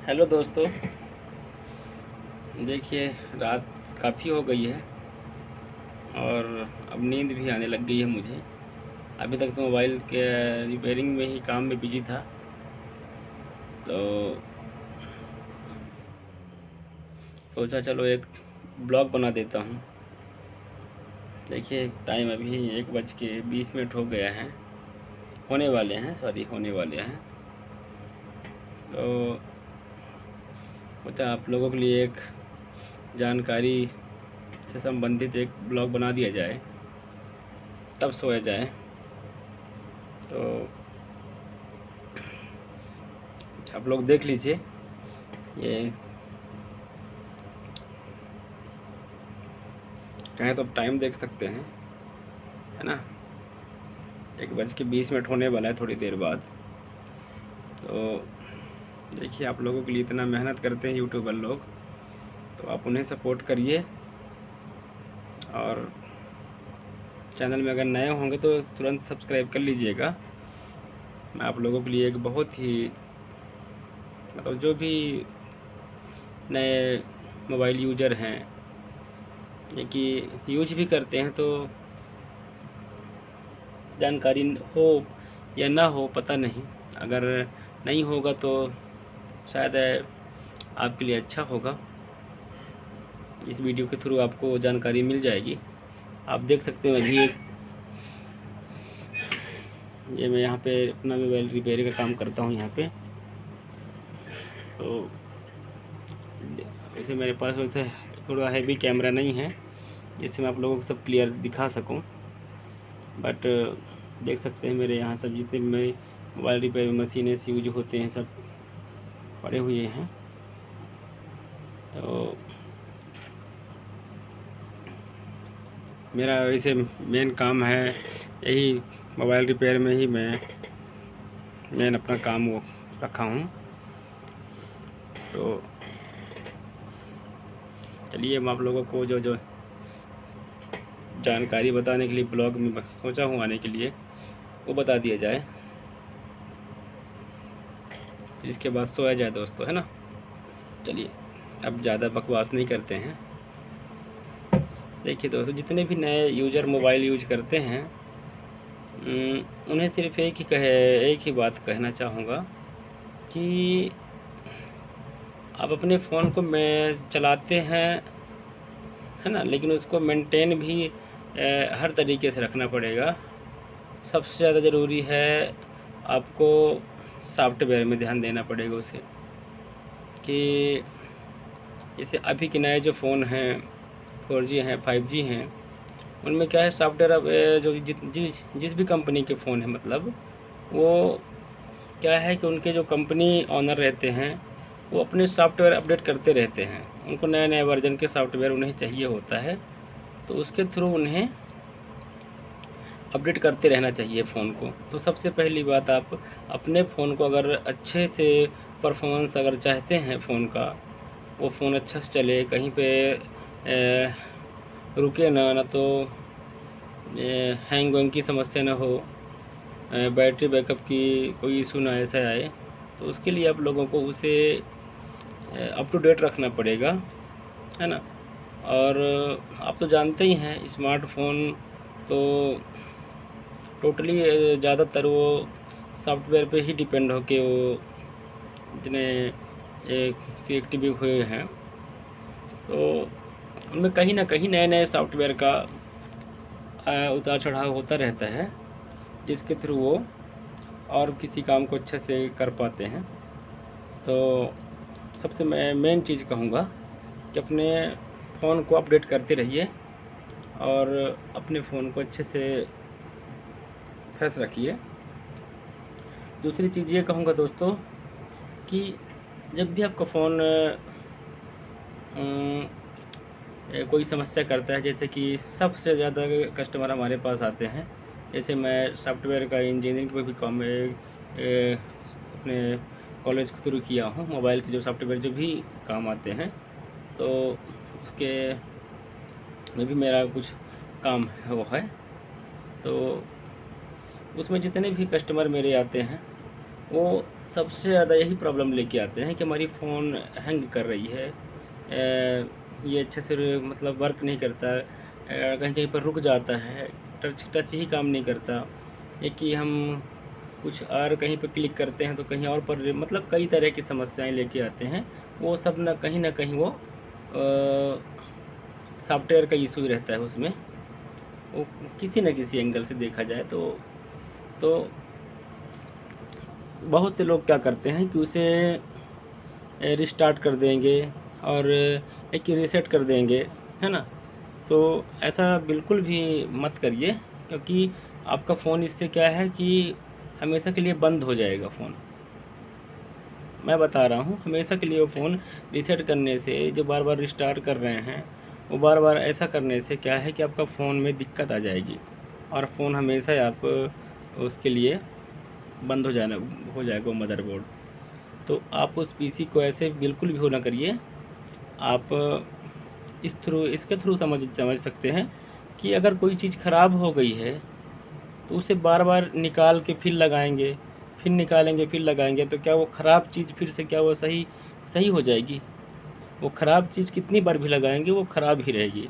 Hello दोस्तों, देखिए रात काफ़ी हो गई है और अब नींद भी आने लग गई है मुझे। अभी तक तो मोबाइल के रिपेयरिंग में ही काम में बिजी था, तो सोचा चलो एक ब्लॉग बना देता हूँ। देखिए टाइम अभी 1:20 हो गया है, होने वाले हैं। तो सोचा आप लोगों के लिए एक जानकारी से संबंधित एक ब्लॉग बना दिया जाए, तब सोया जाए। तो आप लोग देख लीजिए, ये चाहें तो आप टाइम देख सकते हैं, है ना। 1:20 होने वाला है थोड़ी देर बाद। तो देखिए आप लोगों के लिए इतना मेहनत करते हैं यूट्यूबर लोग, तो आप उन्हें सपोर्ट करिए। और चैनल में अगर नए होंगे तो तुरंत सब्सक्राइब कर लीजिएगा। मैं आप लोगों के लिए एक बहुत ही मतलब जो भी नए मोबाइल यूज़र हैं ये कि यूज भी करते हैं, तो जानकारी हो या ना हो पता नहीं, अगर नहीं होगा तो शायद आपके लिए अच्छा होगा। इस वीडियो के थ्रू आपको जानकारी मिल जाएगी। आप देख सकते हैं अभी ये मैं यहाँ पे अपना मोबाइल रिपेयरिंग का काम करता हूँ यहाँ पे। तो वैसे मेरे पास वैसे थोड़ा हैवी कैमरा नहीं है जिससे मैं आप लोगों को सब क्लियर दिखा सकूं, बट देख सकते हैं मेरे यहाँ सब जितने भी मोबाइल रिपेयर मशीनें यूज होते हैं सब पड़े हुए हैं। तो मेरा वैसे मेन काम है यही, मोबाइल रिपेयर में ही मैं मेन अपना काम वो रखा हूँ। तो चलिए मैं आप लोगों को जो जो जानकारी बताने के लिए ब्लॉग में सोचा हूँ आने के लिए, वो बता दिया जाए, इसके बाद सोया जाए दोस्तों, है ना। चलिए अब ज़्यादा बकवास नहीं करते हैं। देखिए दोस्तों, जितने भी नए यूज़र मोबाइल यूज करते हैं उन्हें सिर्फ एक ही बात कहना चाहूँगा कि आप अपने फ़ोन को मैं चलाते हैं, है ना, लेकिन उसको मेंटेन भी हर तरीके से रखना पड़ेगा। सबसे ज़्यादा ज़रूरी है आपको सॉफ्टवेयर में ध्यान देना पड़ेगा उसे, कि जैसे अभी के नए जो फ़ोन हैं 4G हैं 5G हैं, उनमें क्या है सॉफ्टवेयर अब जो जिस भी कंपनी के फ़ोन है, मतलब वो क्या है कि उनके जो कंपनी ऑनर रहते हैं वो अपने सॉफ्टवेयर अपडेट करते रहते हैं। उनको नए नए वर्जन के सॉफ्टवेयर उन्हें चाहिए होता है, तो उसके थ्रू उन्हें अपडेट करते रहना चाहिए फ़ोन को। तो सबसे पहली बात, आप अपने फ़ोन को अगर अच्छे से परफॉर्मेंस अगर चाहते हैं फ़ोन का, वो फ़ोन अच्छा से चले, कहीं पे रुके ना तो हैंग वैंग की समस्या ना हो, बैटरी बैकअप की कोई इशू ना ऐसा आए, तो उसके लिए आप लोगों को उसे अप टू डेट रखना पड़ेगा, है ना। और आप तो जानते ही हैं स्मार्टफोन तो टोटली ज़्यादातर वो सॉफ्टवेयर पे ही डिपेंड होके वो इतने क्रिएटिव हुए हैं। तो उनमें कहीं ना कहीं नए नए सॉफ्टवेयर का उतार चढ़ाव होता रहता है, जिसके थ्रू वो और किसी काम को अच्छे से कर पाते हैं। तो सबसे मैं मेन चीज़ कहूँगा कि अपने फ़ोन को अपडेट करते रहिए और अपने फ़ोन को अच्छे से फ्रेश रखिए। दूसरी चीज़ ये कहूँगा दोस्तों कि जब भी आपका फ़ोन कोई समस्या करता है, जैसे कि सबसे ज़्यादा कस्टमर हमारे पास आते हैं, जैसे मैं सॉफ्टवेयर का इंजीनियरिंग पे भी काम अपने कॉलेज के थ्रू किया हूँ, मोबाइल के जो सॉफ्टवेयर जो भी काम आते हैं, तो उसके में भी मेरा कुछ काम है वो है। तो उसमें जितने भी कस्टमर मेरे आते हैं वो सबसे ज़्यादा यही प्रॉब्लम लेके आते हैं कि हमारी फ़ोन हैंग कर रही है, ये अच्छे से मतलब वर्क नहीं करता, कहीं कहीं पर रुक जाता है, टच टच ही काम नहीं करता, ये कि हम कुछ और कहीं पर क्लिक करते हैं तो कहीं और पर मतलब कई तरह की समस्याएं लेके आते हैं। वो सब ना कहीं वो सॉफ्टवेयर का इशू रहता है उसमें, वो किसी न किसी एंगल से देखा जाए तो बहुत से लोग क्या करते हैं कि उसे रिस्टार्ट कर देंगे और एक रीसेट कर देंगे, है ना। तो ऐसा बिल्कुल भी मत करिए, क्योंकि आपका फ़ोन इससे क्या है कि हमेशा के लिए बंद हो जाएगा फ़ोन। मैं बता रहा हूँ, हमेशा के लिए वो फ़ोन रीसेट करने से, जो बार बार रिस्टार्ट कर रहे हैं, वो बार बार ऐसा करने से क्या है कि आपका फ़ोन में दिक्कत आ जाएगी और फ़ोन हमेशा आप उसके लिए बंद हो जाएगा वो मदरबोर्ड। तो आप उस पीसी को ऐसे बिल्कुल भी हो ना करिए। आप इसके थ्रू समझ सकते हैं कि अगर कोई चीज़ ख़राब हो गई है तो उसे बार बार निकाल के फिर लगाएंगे, फिर निकालेंगे फिर लगाएंगे, तो क्या वो ख़राब चीज़ फिर से क्या वो सही सही हो जाएगी? वो ख़राब चीज़ कितनी बार भी लगाएंगे वो ख़राब ही रहेगी,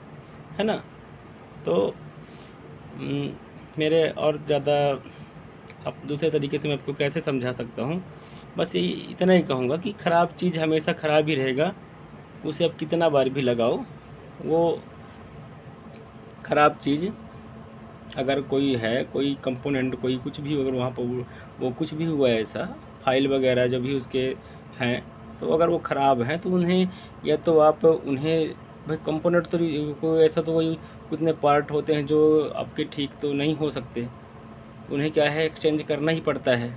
है ना। तो मेरे और ज़्यादा अब दूसरे तरीके से मैं आपको कैसे समझा सकता हूँ, बस यही इतना ही कहूँगा कि ख़राब चीज़ हमेशा ख़राब ही रहेगा, उसे आप कितना बार भी लगाओ, वो ख़राब चीज़ अगर कोई है, कोई कंपोनेंट, कोई कुछ भी अगर वहाँ पर वो कुछ भी हुआ है ऐसा, फाइल वगैरह जो भी उसके हैं, तो अगर वो ख़राब हैं तो उन्हें, या तो आप उन्हें भाई कंपोनेंट तो कोई ऐसा तो वही कितने पार्ट होते हैं जो आपके ठीक तो नहीं हो सकते, उन्हें क्या है एक्सचेंज करना ही पड़ता है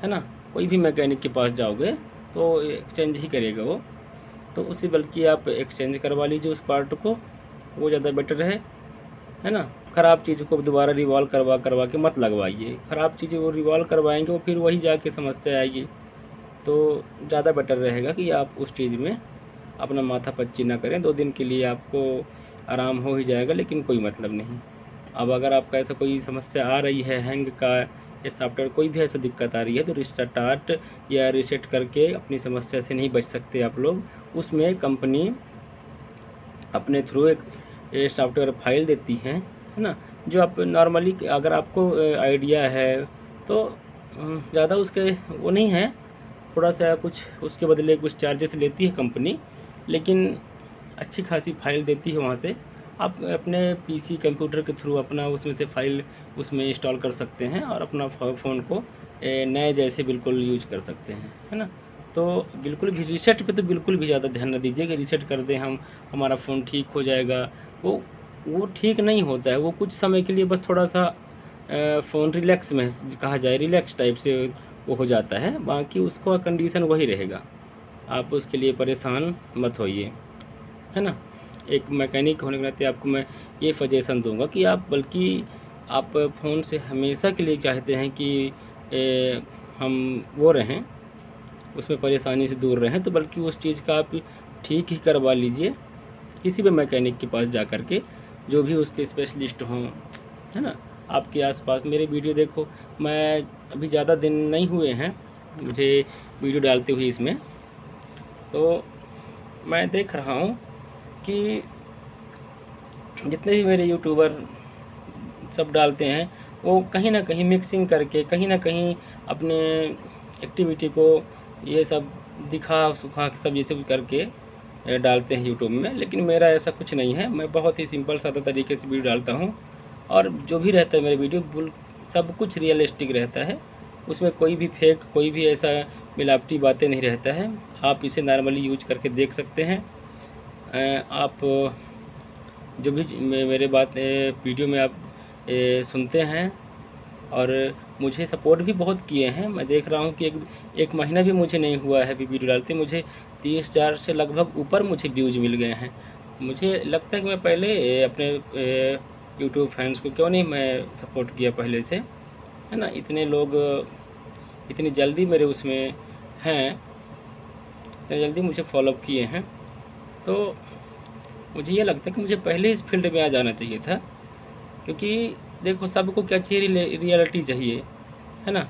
ना। कोई भी मैकेनिक के पास जाओगे तो एक्सचेंज ही करेगा वो, तो उससे बल्कि आप एक्सचेंज करवा लीजिए उस पार्ट को, वो ज़्यादा बेटर है ना। ख़राब चीज़ को दोबारा रिवॉल्व करवा के मत लगवाइए, ख़राब चीज़ें वो रिवॉल्व करवाएंगे वो फिर वही जाके समस्या आएगी। तो ज़्यादा बेटर रहेगा कि आप उस चीज़ में अपना माथा पच्ची ना करें। 2 दिन के लिए आपको आराम हो ही जाएगा, लेकिन कोई मतलब नहीं। अब अगर आपका ऐसा कोई समस्या आ रही है हैंग का, या सॉफ्टवेयर कोई भी ऐसा दिक्कत आ रही है, तो रिस्टार्ट या रीसेट करके अपनी समस्या से नहीं बच सकते आप लोग। उसमें कंपनी अपने थ्रू एक सॉफ्टवेयर फाइल देती है ना, जो आप नॉर्मली अगर आपको आइडिया है तो ज़्यादा उसके वो नहीं है, थोड़ा सा कुछ उसके बदले कुछ चार्जेस लेती है कंपनी, लेकिन अच्छी खासी फाइल देती है वहाँ से। आप अपने पीसी कंप्यूटर के थ्रू अपना उसमें से फाइल उसमें इंस्टॉल कर सकते हैं और अपना फ़ोन को नए जैसे बिल्कुल यूज कर सकते हैं, है ना। तो बिल्कुल भी रीसेट पे तो बिल्कुल भी ज़्यादा ध्यान न दीजिए कि रीसेट कर दें हम, हमारा फ़ोन ठीक हो जाएगा। वो ठीक नहीं होता है, वो कुछ समय के लिए बस थोड़ा सा फ़ोन रिलैक्स में कहा जाए, रिलैक्स टाइप से वो हो जाता है, बाकी उसका कंडीशन वही रहेगा। आप उसके लिए परेशान मत होइए, है ना। एक मैकेनिक होने के नाते आपको मैं ये सजेशन दूंगा कि आप बल्कि आप फ़ोन से हमेशा के लिए चाहते हैं कि हम वो रहें, उसमें परेशानी से दूर रहें, तो बल्कि उस चीज़ का आप ठीक ही करवा लीजिए किसी भी मैकेनिक के पास जा कर के, जो भी उसके स्पेशलिस्ट हों, है ना। आपके आसपास मेरे वीडियो देखो, मैं अभी ज़्यादा दिन नहीं हुए हैं मुझे वीडियो डालते हुए इसमें, तो मैं देख रहा हूँ कि जितने भी मेरे यूट्यूबर सब डालते हैं, वो कहीं ना कहीं मिक्सिंग करके, कहीं ना कहीं अपने एक्टिविटी को ये सब दिखा सुखा के सब ये सब करके डालते हैं यूट्यूब में। लेकिन मेरा ऐसा कुछ नहीं है, मैं बहुत ही सिंपल सादा तरीके से वीडियो डालता हूँ, और जो भी रहता है मेरे वीडियो सब कुछ रियलिस्टिक रहता है, उसमें कोई भी फेक, कोई भी ऐसा मिलावटी बातें नहीं रहता है। आप इसे नॉर्मली यूज करके देख सकते हैं। आप जो भी मेरे बात वीडियो में आप सुनते हैं, और मुझे सपोर्ट भी बहुत किए हैं। मैं देख रहा हूँ कि एक महीना भी मुझे नहीं हुआ है अभी वीडियो डालते, मुझे 30,000 से लगभग ऊपर मुझे व्यूज़ मिल गए हैं। मुझे लगता है कि मैं पहले अपने यूट्यूब फैंस को क्यों नहीं मैं सपोर्ट किया पहले से, है ना। इतने लोग इतनी जल्दी मेरे उसमें हैं, इतनी जल्दी मुझे फॉलोअप किए हैं, तो मुझे ये लगता है कि मुझे पहले इस फील्ड में आ जाना चाहिए था। क्योंकि देखो, सबको क्या चाहिए, रियलिटी चाहिए, है ना।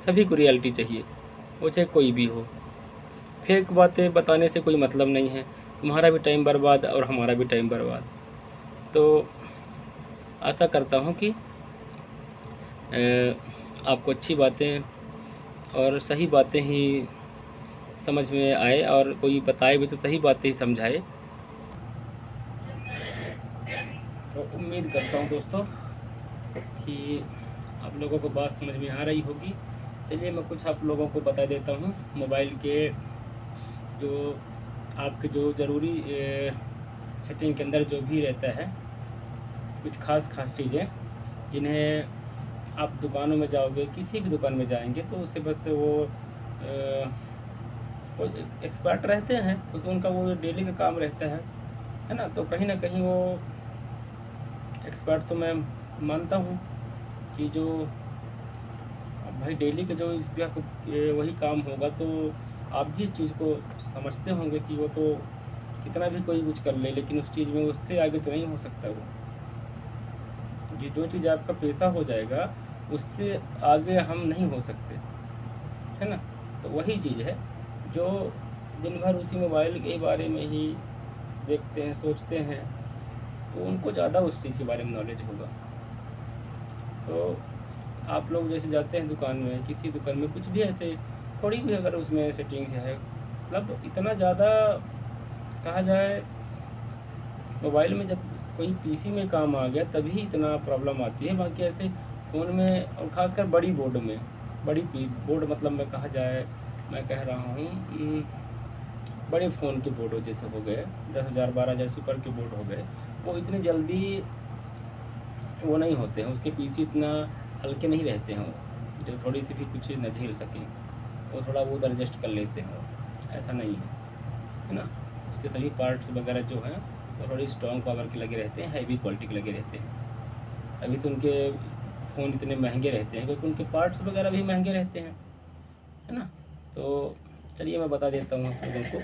सभी को रियलिटी चाहिए, वो चाहे कोई भी हो। फेक बातें बताने से कोई मतलब नहीं है, तुम्हारा भी टाइम बर्बाद और हमारा भी टाइम बर्बाद। तो आशा करता हूँ कि आपको अच्छी बातें और सही बातें ही समझ में आए, और कोई बताए भी तो सही बातें ही समझाए। तो उम्मीद करता हूँ दोस्तों कि आप लोगों को बात समझ में आ रही होगी। चलिए मैं कुछ आप लोगों को बता देता हूँ मोबाइल के जो आपके जो ज़रूरी सेटिंग के अंदर जो भी रहता है, कुछ खास चीज़ें जिन्हें आप दुकानों में जाओगे, किसी भी दुकान में जाएंगे तो उससे बस वो एक्सपर्ट रहते हैं, क्योंकि उनका वो डेली का काम रहता है ना। तो कहीं ना कहीं वो एक्सपर्ट तो मैं मानता हूँ कि जो भाई डेली का जो इसका वही काम होगा, तो आप भी इस चीज़ को समझते होंगे कि वो तो कितना भी कोई कुछ कर ले, लेकिन उस चीज़ में उससे आगे तो नहीं हो सकता। वो जो चीज़ आपका पेशा हो जाएगा उससे आगे हम नहीं हो सकते, है ना। तो वही चीज़ है जो दिन भर उसी मोबाइल के बारे में ही देखते हैं, सोचते हैं, तो उनको ज़्यादा उस चीज़ के बारे में नॉलेज होगा। तो आप लोग जैसे जाते हैं दुकान में, किसी दुकान में कुछ भी ऐसे थोड़ी भी अगर उसमें सेटिंग्स है, मतलब इतना ज़्यादा कहा जाए, मोबाइल में जब कोई पीसी में काम आ गया तभी इतना प्रॉब्लम आती है। बाकी ऐसे फ़ोन में, और ख़ासकर बड़ी बोर्ड में, बड़ी बोर्ड मतलब मैं कहा जाए, मैं कह रहा हूँ बड़े फ़ोन के बोर्ड जैसे हो गए 10,000 12,000 सुपर के बोर्ड हो गए, वो इतनी जल्दी वो नहीं होते हैं, उसके पीसी इतना हल्के नहीं रहते हैं, जो थोड़ी सी भी कुछ न झेल सकें, वो थोड़ा बहुत एडजस्ट कर लेते हैं, ऐसा नहीं है ना। उसके सभी पार्ट्स वगैरह जो हैं वो थोड़ी स्ट्रॉन्ग पावर के लगे रहते हैं, हैवी क्वालिटी के लगे रहते हैं। अभी तो उनके फ़ोन इतने महंगे रहते हैं क्योंकि उनके पार्ट्स वगैरह भी महंगे रहते हैं, है ना। तो चलिए मैं बता देता हूँ आप लोगों को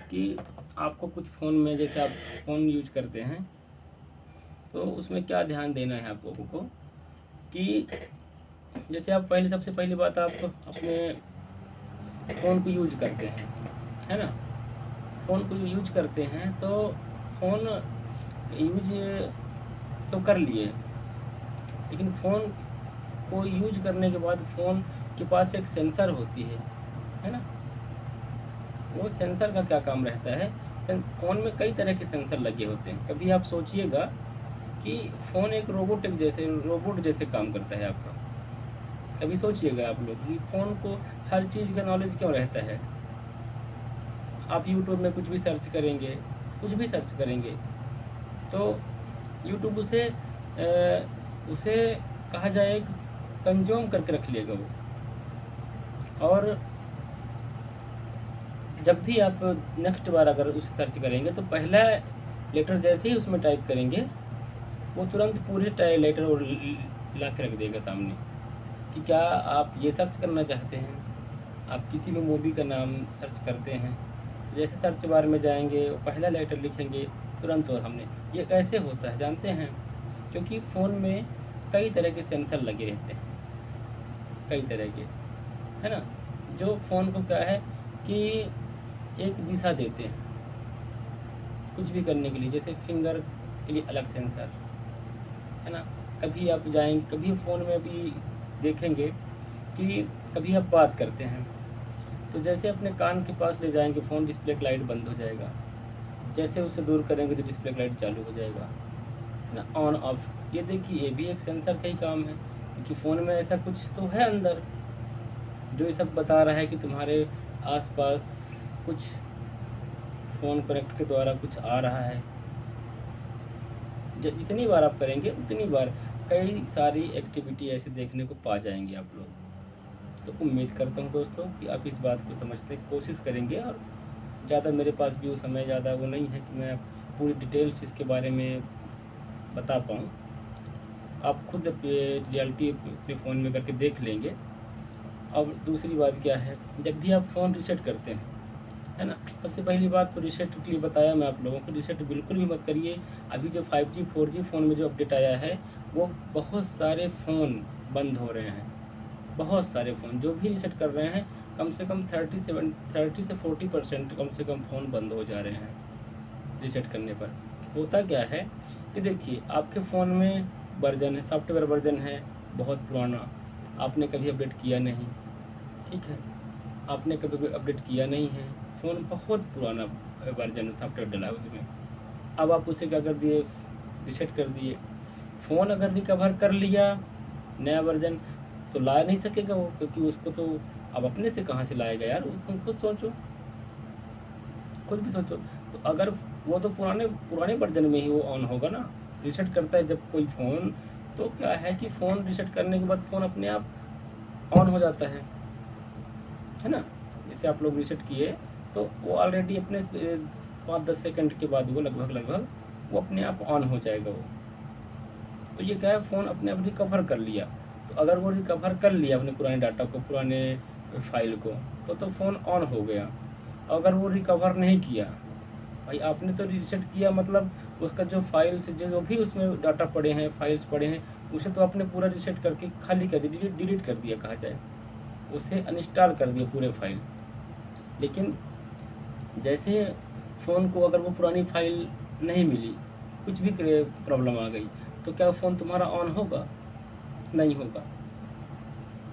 कि आपको कुछ फ़ोन में, जैसे आप फ़ोन यूज करते हैं तो उसमें क्या ध्यान देना है आप लोगों को, कि जैसे आप सबसे पहली बात, आप अपने फ़ोन को यूज करते हैं, है ना। फ़ोन को यूज करते हैं तो फ़ोन यूज तो कर लिए, लेकिन फ़ोन को यूज करने के बाद फ़ोन के पास एक सेंसर होती है ना। वो सेंसर का क्या काम रहता है, फ़ोन में कई तरह के सेंसर लगे होते हैं। कभी आप सोचिएगा कि फ़ोन एक रोबोट जैसे काम करता है आपका। कभी सोचिएगा आप लोग कि फ़ोन को हर चीज़ का नॉलेज क्यों रहता है। आप यूट्यूब में कुछ भी सर्च करेंगे तो यूट्यूब उसे कहा जाए कंज्यूम करके रख लेगा वो। और जब भी आप नेक्स्ट बार अगर उसे सर्च करेंगे तो पहला लेटर जैसे ही उसमें टाइप करेंगे, वो तुरंत पूरे लेटर ला के रख देगा सामने, कि क्या आप ये सर्च करना चाहते हैं। आप किसी भी मूवी का नाम सर्च करते हैं, जैसे सर्च बार में जाएंगे, पहला लेटर लिखेंगे, तुरंत वो हमने, ये कैसे होता है जानते हैं, क्योंकि फ़ोन में कई तरह के सेंसर लगे रहते हैं, कई तरह के, है ना, जो फ़ोन को क्या है कि एक दिशा देते हैं कुछ भी करने के लिए। जैसे फिंगर के लिए अलग सेंसर, है ना। कभी आप जाएंगे, कभी फ़ोन में भी देखेंगे कि कभी आप बात करते हैं तो जैसे अपने कान के पास ले जाएंगे फ़ोन, डिस्प्ले का लाइट बंद हो जाएगा, जैसे उसे दूर करेंगे तो डिस्प्ले का लाइट चालू हो जाएगा, है ना, ऑन ऑफ। ये देखिए, ये भी एक सेंसर का ही काम है, क्योंकि फ़ोन में ऐसा कुछ तो है अंदर जो ये सब बता रहा है कि तुम्हारे आसपास कुछ फ़ोन कनेक्ट के द्वारा कुछ आ रहा है। जितनी बार आप करेंगे उतनी बार कई सारी एक्टिविटी ऐसे देखने को पा जाएंगे आप लोग। तो उम्मीद करता हूँ दोस्तों कि आप इस बात को समझने की कोशिश करेंगे, और ज़्यादा मेरे पास भी वो समय ज़्यादा वो नहीं है कि मैं पूरी डिटेल्स इसके बारे में बता पाऊँ। आप खुद रियलिटी अपने फ़ोन में करके देख लेंगे। और दूसरी बात क्या है, जब भी आप फ़ोन रीसेट करते हैं, है ना, सबसे पहली बात तो रीसेट के लिए बताया मैं आप लोगों को, रीसेट बिल्कुल भी मत करिए। अभी जो 5G 4G फ़ोन में जो अपडेट आया है, वो बहुत सारे फ़ोन बंद हो रहे हैं, बहुत सारे फ़ोन जो भी रीसेट कर रहे हैं, कम से कम 30 से 40% कम से कम फ़ोन बंद हो जा रहे हैं रीसेट करने पर। होता क्या है कि देखिए, आपके फ़ोन में वर्जन है, सॉफ्टवेयर वर्जन है बहुत पुराना, आपने कभी अपडेट किया नहीं, ठीक है, आपने कभी भी अपडेट किया नहीं है, फ़ोन बहुत पुराना वर्जन सॉफ्टवेयर डला है उसमें। अब आप उसे क्या कर दिए, रीसेट कर दिए। फ़ोन अगर रिकवर कर लिया नया वर्जन, तो ला नहीं सकेगा वो, क्योंकि उसको तो अब अपने से कहाँ से लाएगा यार, तुम खुद सोचो, खुद भी सोचो। तो अगर वो तो पुराने पुराने वर्जन में ही वो ऑन होगा ना, रीसेट करता है जब कोई फ़ोन, तो क्या है कि फ़ोन रीसेट करने के बाद फ़ोन अपने आप ऑन हो जाता है ना। जैसे आप लोग रीसेट किए तो वो ऑलरेडी अपने 5-10 सेकंड के बाद वो लगभग वो अपने आप ऑन हो जाएगा वो। तो ये क्या है, फ़ोन अपने आप रिकवर कर लिया। तो अगर वो रिकवर कर लिया अपने पुराने डाटा को, पुराने फाइल को, तो फ़ोन ऑन हो गया। अगर वो रिकवर नहीं किया, भाई आपने तो रीसेट किया, मतलब उसका जो फाइल्स जो भी उसमें डाटा पड़े हैं, फाइल्स पड़े हैं, उसे तो आपने पूरा रीसेट करके खाली कर दिया, डिलीट कर दिया कहा जाए, उसे अनइंस्टॉल कर दिया पूरे फाइल। लेकिन जैसे फ़ोन को अगर वो पुरानी फाइल नहीं मिली, कुछ भी प्रॉब्लम आ गई, तो क्या फ़ोन तुम्हारा ऑन होगा? नहीं होगा,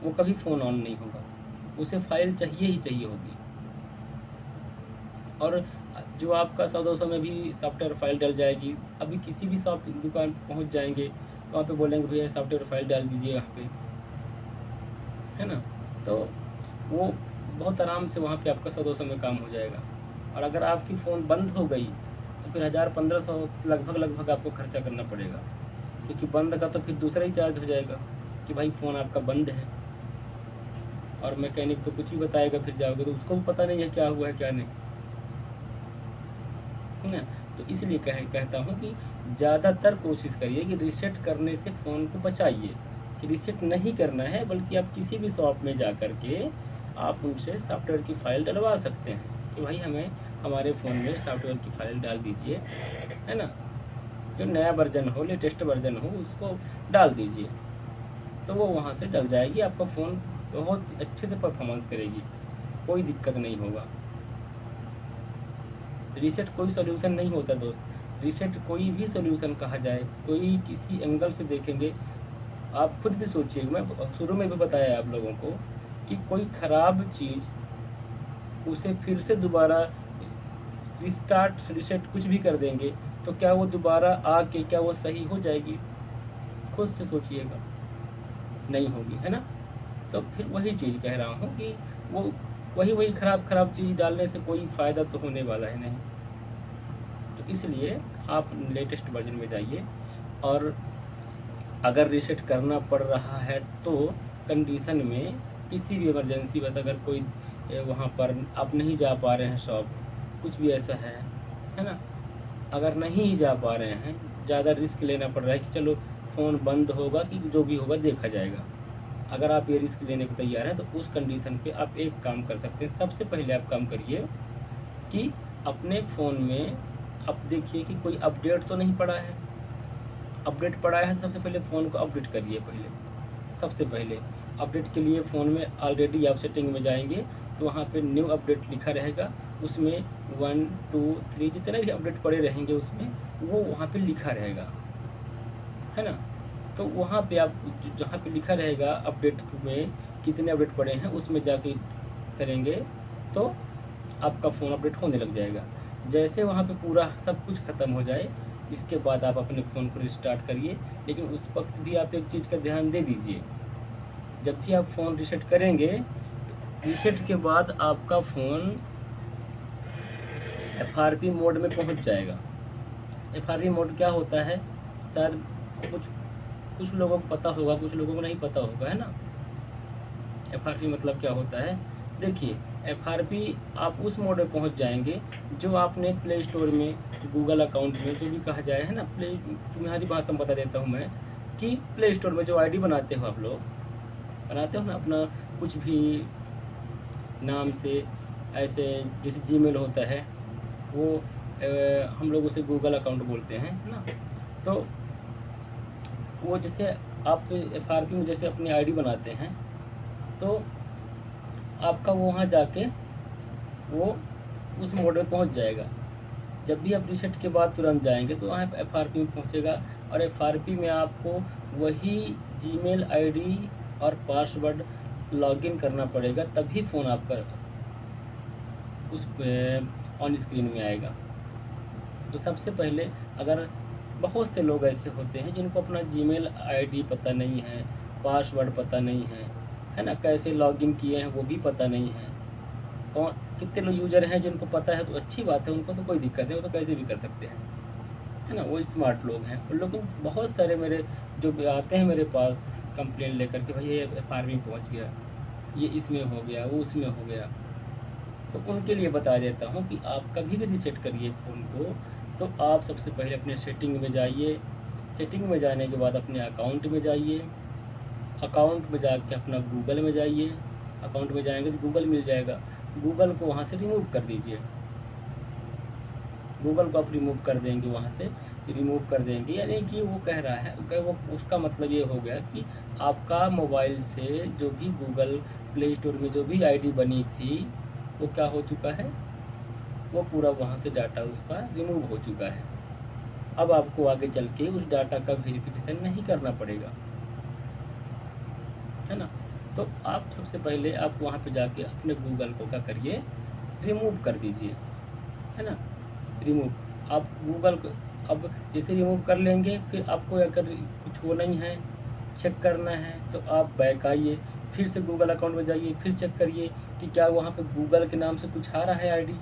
वो कभी फ़ोन ऑन नहीं होगा, उसे फाइल चाहिए ही चाहिए होगी। और जो आपका 100-200 में भी सॉफ्टवेयर फाइल डल जाएगी, अभी किसी भी शॉप दुकान पहुंच जाएंगे, वहाँ पे बोलेंगे भैया सॉफ्टवेयर फाइल डाल दीजिए यहाँ पे, है ना। तो वो बहुत आराम से वहाँ पे आपका 100-200 में काम हो जाएगा। और अगर आपकी फ़ोन बंद हो गई, तो फिर 1000-1500 लगभग आपको खर्चा करना पड़ेगा, क्योंकि बंद का तो फिर दूसरा ही चार्ज हो जाएगा कि भाई फ़ोन आपका बंद है। और मैकेनिक तो कुछ भी बताएगा, फिर जाओगे तो उसको भी पता नहीं है क्या हुआ है क्या नहीं, है ना। तो इसलिए कहता हूँ कि ज़्यादातर कोशिश करिए कि रीसेट करने से फ़ोन को बचाइए, कि रीसेट नहीं करना है, बल्कि आप किसी भी शॉप में जा कर के आप उनसे सॉफ्टवेयर की फ़ाइल डलवा सकते हैं कि भाई हमें हमारे फ़ोन में सॉफ्टवेयर की फ़ाइल डाल दीजिए, है ना। जो नया वर्जन हो, लेटेस्ट वर्जन हो, उसको डाल दीजिए, तो वो वहाँ से डल जाएगी, आपका फ़ोन बहुत अच्छे से परफॉर्मेंस करेगी, कोई दिक्कत नहीं होगा। रीसेट कोई सॉल्यूशन नहीं होता दोस्त, रीसेट कोई भी सॉल्यूशन कहा जाए, कोई किसी एंगल से देखेंगे, आप खुद भी सोचिए, मैं शुरू में भी बताया आप लोगों को कि कोई ख़राब चीज़ उसे फिर से दोबारा रिस्टार्ट रीसेट कुछ भी कर देंगे, तो क्या वो दोबारा आके क्या वो सही हो जाएगी? खुद से सोचिएगा, नहीं होगी, है ना। तो फिर वही चीज़ कह रहा हूँ कि वो वही ख़राब चीज़ डालने से कोई फ़ायदा तो होने वाला है नहीं। तो इसलिए आप लेटेस्ट वर्जन में जाइए, और अगर रीसेट करना पड़ रहा है तो कंडीशन में किसी भी इमरजेंसी, बस अगर कोई वहाँ पर आप नहीं जा पा रहे हैं शॉप, कुछ भी ऐसा है ना, अगर नहीं जा पा रहे हैं, ज़्यादा रिस्क लेना पड़ रहा है कि चलो फ़ोन बंद होगा कि जो भी होगा देखा जाएगा, अगर आप ये रिस्क लेने को तैयार हैं, तो उस कंडीशन पे आप एक काम कर सकते हैं। सबसे पहले आप काम करिए कि अपने फ़ोन में आप देखिए कि कोई अपडेट तो नहीं पड़ा है। अपडेट पड़ा है तो सबसे पहले फ़ोन को अपडेट करिए। पहले सबसे पहले अपडेट के लिए फ़ोन में ऑलरेडी आप सेटिंग में जाएंगे, तो वहाँ पे न्यू अपडेट लिखा रहेगा, उसमें 1, 2, 3 जितने भी अपडेट पड़े रहेंगे उसमें वो वहाँ पे लिखा रहेगा, है ना। तो वहाँ पे आप जहाँ पे लिखा रहेगा अपडेट में कितने अपडेट पड़े हैं, उसमें जाके करेंगे तो आपका फ़ोन अपडेट होने लग जाएगा। जैसे वहाँ पे पूरा सब कुछ ख़त्म हो जाए, इसके बाद आप अपने फ़ोन को रिस्टार्ट करिए। लेकिन उस वक्त भी आप एक चीज़ का ध्यान दे दीजिए, जब भी आप फ़ोन रीसेट करेंगे, तो रीसेट के बाद आपका फ़ोन FRP मोड में पहुँच जाएगा। FRP मोड क्या होता है, शायद कुछ लोगों को पता होगा, कुछ लोगों को नहीं पता होगा, है ना। FRP मतलब क्या होता है, देखिए FRP आप उस मोड में पहुंच जाएंगे जो आपने प्ले स्टोर में, गूगल अकाउंट में, जो भी कहा जाए, है ना। तुम्हारी भाषा में बता देता हूँ मैं कि प्ले स्टोर में जो आईडी बनाते हो, आप लोग बनाते हो ना अपना कुछ भी नाम से, ऐसे जैसे जीमेल होता है, वो हम लोग उसे गूगल अकाउंट बोलते हैं, है ना। तो वो जैसे आप FRP में जैसे अपनी आईडी बनाते हैं, तो आपका वो वहाँ जाके वो उस मोड में पहुँच जाएगा। जब भी आप रीसेट के बाद तुरंत जाएंगे तो वहाँ FRP में पहुँचेगा, और FRP में आपको वही जीमेल आईडी और पासवर्ड लॉगिन करना पड़ेगा, तभी फ़ोन आपका उस ऑन स्क्रीन में आएगा। तो सबसे पहले, अगर बहुत से लोग ऐसे होते हैं जिनको अपना जीमेल आईडी पता नहीं है, पासवर्ड पता नहीं है ना, कैसे लॉगिन किए हैं वो भी पता नहीं है। कौन कितने लोग यूज़र हैं जिनको पता है तो अच्छी बात है, उनको तो कोई दिक्कत नहीं, वो तो कैसे भी कर सकते हैं, है ना, वो स्मार्ट लोग हैं। लेकिन बहुत सारे मेरे जो आते हैं मेरे पास कंप्लेंट लेकर के, भाई ये FRP पहुँच गया, ये इसमें हो गया, वो उसमें हो गया, तो उनके लिए बता देता हूँ कि आप कभी भी रीसेट करिए फ़ोन को, तो आप सबसे पहले अपने सेटिंग में जाइए। सेटिंग में जाने के बाद अपने अकाउंट में जाइए। अकाउंट में जाके अपना गूगल में जाइए। अकाउंट में जाएंगे तो गूगल मिल जाएगा, गूगल को वहाँ से रिमूव कर दीजिए। गूगल को आप रिमूव कर देंगे, वहाँ से रिमूव कर देंगे, यानी कि वो कह रहा है, वो उसका मतलब ये हो गया कि आपका मोबाइल से जो भी गूगल प्ले स्टोर में जो भी आईडी बनी थी वो क्या हो चुका है, वो पूरा वहाँ से डाटा उसका रिमूव हो चुका है। अब आपको आगे चल के उस डाटा का वेरिफिकेशन नहीं करना पड़ेगा, है ना। तो आप सबसे पहले आप वहाँ पे जाके अपने गूगल को क्या करिए, रिमूव कर दीजिए, है ना। रिमूव आप गूगल को अब जैसे रिमूव कर लेंगे, फिर आपको अगर कुछ वो नहीं है, चेक करना है, तो आप बैक आइए, फिर से गूगल अकाउंट में जाइए, फिर चेक करिए कि क्या वहाँ पे गूगल के नाम से कुछ आ रहा है आईडी।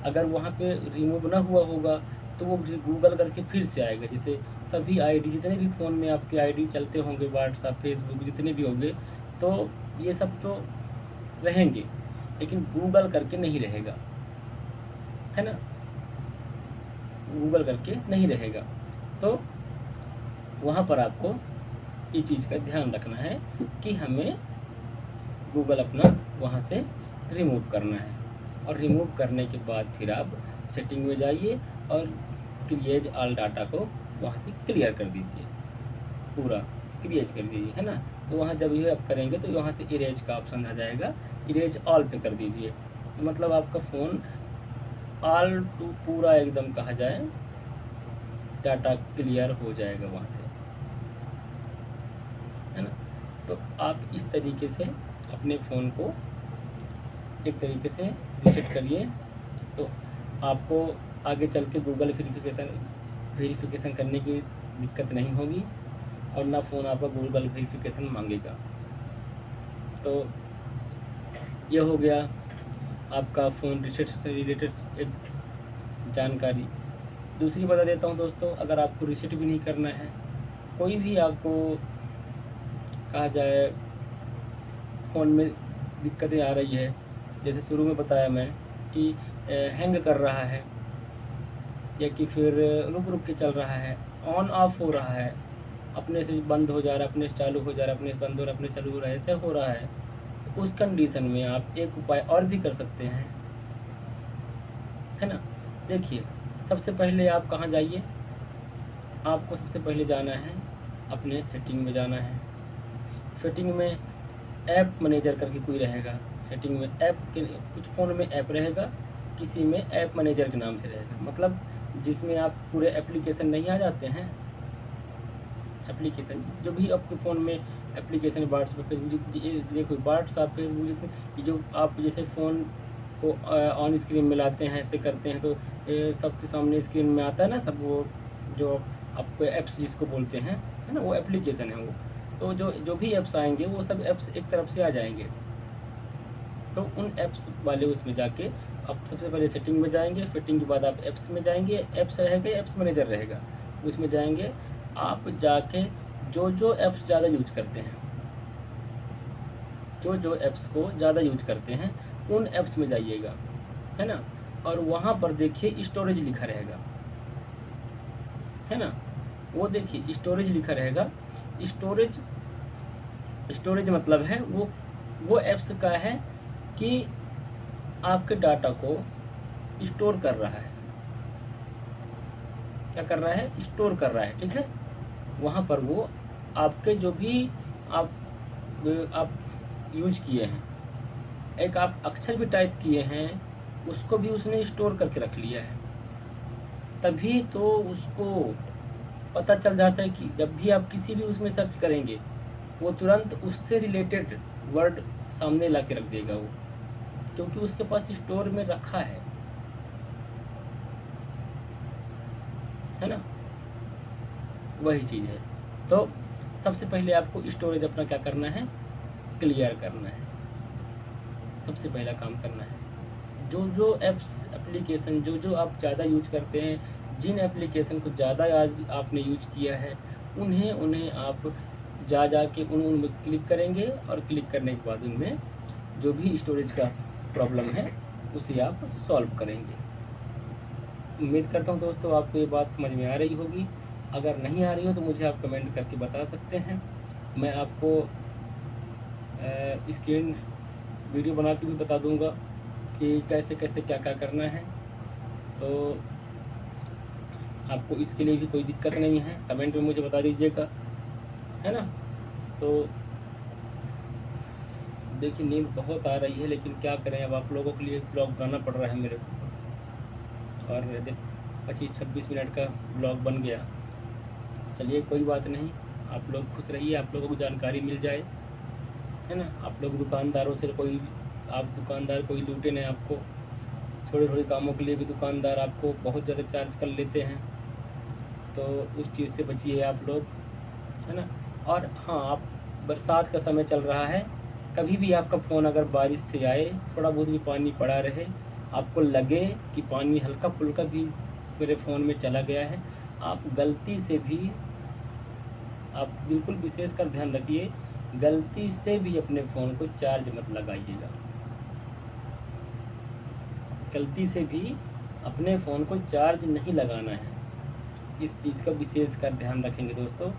अगर वहाँ पे रिमूव ना हुआ होगा तो वो गूगल करके फिर से आएगा। जैसे सभी आईडी, जितने भी फ़ोन में आपके आईडी चलते होंगे, व्हाट्सएप, फेसबुक, जितने भी होंगे, तो ये सब तो रहेंगे, लेकिन गूगल करके नहीं रहेगा, है ना, गूगल करके नहीं रहेगा। तो वहाँ पर आपको ये चीज़ का ध्यान रखना है कि हमें गूगल अपना वहाँ से रिमूव करना है, और रिमूव करने के बाद फिर आप सेटिंग में जाइए और क्लियर ऑल डाटा को वहाँ से क्लियर कर दीजिए, पूरा क्लियर कर दीजिए, है ना। तो वहाँ जब ये आप करेंगे तो वहाँ से इरेज का ऑप्शन आ जाएगा, इरेज ऑल पे कर दीजिए, मतलब आपका फ़ोन ऑल टू पूरा एकदम कहा जाए डाटा क्लियर हो जाएगा वहाँ से, है ना। तो आप इस तरीके से अपने फ़ोन को एक तरीके से रीसेट करिए, तो आपको आगे चल के गूगल वेरिफिकेशन करने की दिक्कत नहीं होगी, और ना फ़ोन आपका गूगल वेरिफिकेशन मांगेगा। तो ये हो गया आपका फ़ोन रीसेट से रिलेटेड एक जानकारी। दूसरी बता देता हूँ दोस्तों, अगर आपको रीसेट भी नहीं करना है, कोई भी आपको कहा जाए फ़ोन में दिक्कतें आ रही है, जैसे शुरू में बताया मैं कि हैंग कर रहा है, या कि फिर रुक रुक के चल रहा है, ऑन ऑफ हो रहा है, अपने से बंद हो जा रहा है, अपने से चालू हो जा रहा है, अपने से बंद हो रहा है, अपने से चालू हो रहा है, ऐसे हो रहा है, तो उस कंडीशन में आप एक उपाय और भी कर सकते हैं, है ना। देखिए, सबसे पहले आप कहाँ जाइए, आपको सबसे पहले जाना है अपने सेटिंग में जाना है। सेटिंग में ऐप मैनेजर करके कोई रहेगा, सेटिंग में ऐप के कुछ फ़ोन में ऐप रहेगा, किसी में ऐप मैनेजर के नाम से रहेगा, मतलब जिसमें आप पूरे एप्लीकेशन नहीं आ जाते हैं, एप्लीकेशन जो भी आपके फ़ोन में एप्लीकेशन व्हाट्सएप, फेसबुक, देखो व्हाट्सएप, फेसबुक, जितने जो आप जैसे फ़ोन को ऑन स्क्रीन में लाते हैं, ऐसे करते हैं, तो सबके सामने स्क्रीन में आता है ना सब, वो जो आपको ऐप्स जिसको बोलते हैं, है ना, वो एप्लीकेशन है वो। तो जो भी ऐप्स आएंगे वो सब ऐप्स एक तरफ से आ जाएंगे। तो उन ऐप्स वाले उसमें जाके आप सबसे पहले सेटिंग में जाएंगे, सेटिंग के बाद आप ऐप्स में जाएंगे, ऐप्स रहेगा, ऐप्स मैनेजर रहेगा, उसमें जाएंगे। आप जाके जो ऐप्स ज़्यादा यूज करते हैं, जो ऐप्स को ज़्यादा यूज करते हैं, उन ऐप्स में जाइएगा, है ना, और वहाँ पर देखिए स्टोरेज लिखा रहेगा, है ना, वो देखिए स्टोरेज लिखा रहेगा। स्टोरेज मतलब है वो ऐप्स का है कि आपके डाटा को स्टोर कर रहा है, क्या कर रहा है, स्टोर कर रहा है, ठीक है। वहाँ पर वो आपके जो भी आप यूज किए हैं, एक आप अक्षर भी टाइप किए हैं, उसको भी उसने स्टोर करके रख लिया है। तभी तो उसको पता चल जाता है कि जब भी आप किसी भी उसमें सर्च करेंगे, वो तुरंत उससे रिलेटेड वर्ड सामने ला के रख देगा वो, क्योंकि उसके पास स्टोर में रखा है ना। वही चीज़ है। तो सबसे पहले आपको स्टोरेज अपना क्या करना है, क्लियर करना है, सबसे पहला काम करना है। जो जो एप्स एप्लीकेशन जो आप ज़्यादा यूज करते हैं, जिन एप्लीकेशन को ज़्यादा आज आपने यूज किया है, उन्हें आप जा के उनमें क्लिक करेंगे, और क्लिक करने के बाद उनमें जो भी स्टोरेज का प्रॉब्लम है उसे आप सॉल्व करेंगे। उम्मीद करता हूँ दोस्तों आपको ये बात समझ में आ रही होगी। अगर नहीं आ रही हो तो मुझे आप कमेंट करके बता सकते हैं, मैं आपको स्क्रीन वीडियो बना के भी बता दूंगा कि कैसे कैसे क्या क्या करना है। तो आपको इसके लिए भी कोई दिक्कत नहीं है, कमेंट में मुझे बता दीजिएगा, है ना। तो देखिए नींद बहुत आ रही है, लेकिन क्या करें, अब आप लोगों के लिए ब्लॉग बनाना पड़ रहा है मेरे को, और 25-26 मिनट का ब्लॉग बन गया। चलिए कोई बात नहीं, आप लोग खुश रहिए, आप लोगों को जानकारी मिल जाए, है ना। आप लोग दुकानदारों से आप दुकानदार कोई लूटे नहीं आपको। थोड़े थोड़े कामों के लिए भी दुकानदार आपको बहुत ज़्यादा चार्ज कर लेते हैं, तो उस चीज़ से बचिए आप लोग, है ना। और हाँ, आप बरसात का समय चल रहा है, कभी भी आपका फ़ोन अगर बारिश से आए, थोड़ा बहुत भी पानी पड़ा रहे, आपको लगे कि पानी हल्का फुल्का भी मेरे फ़ोन में चला गया है, आप गलती से भी, आप बिल्कुल विशेष कर ध्यान रखिए, गलती से भी अपने फ़ोन को चार्ज मत लगाइएगा। गलती से भी अपने फ़ोन को चार्ज नहीं लगाना है, इस चीज़ का विशेष कर ध्यान रखेंगे दोस्तों।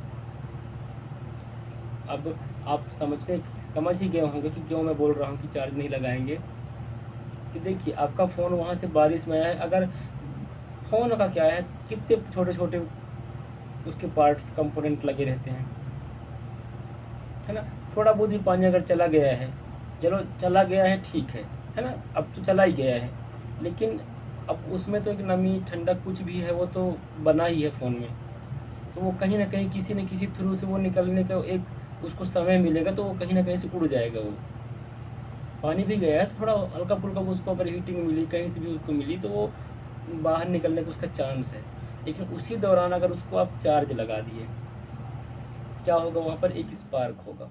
अब आप समझ ही गए होंगे कि क्यों मैं बोल रहा हूँ कि चार्ज नहीं लगाएंगे। कि देखिए आपका फ़ोन वहाँ से बारिश में आया है, अगर फ़ोन का क्या है, कितने छोटे छोटे उसके पार्ट्स कंपोनेंट लगे रहते हैं, है ना। थोड़ा बहुत भी पानी अगर चला गया है, चलो चला गया है ठीक है ना, अब तो चला ही गया है, लेकिन अब उसमें तो एक नमी ठंडक कुछ भी है, वो तो बना ही है फ़ोन में, तो वो कहीं ना कहीं किसी न किसी थ्रू से वो निकलने का एक उसको समय मिलेगा, तो वो कहीं ना कहीं से उड़ जाएगा। वो पानी भी गया है तो थोड़ा हल्का फुल्का उसको अगर हीटिंग मिली, कहीं से भी उसको मिली, तो वो बाहर निकलने का उसका चांस है। लेकिन उसी दौरान अगर उसको आप चार्ज लगा दिए, क्या होगा, वहाँ पर एक स्पार्क होगा।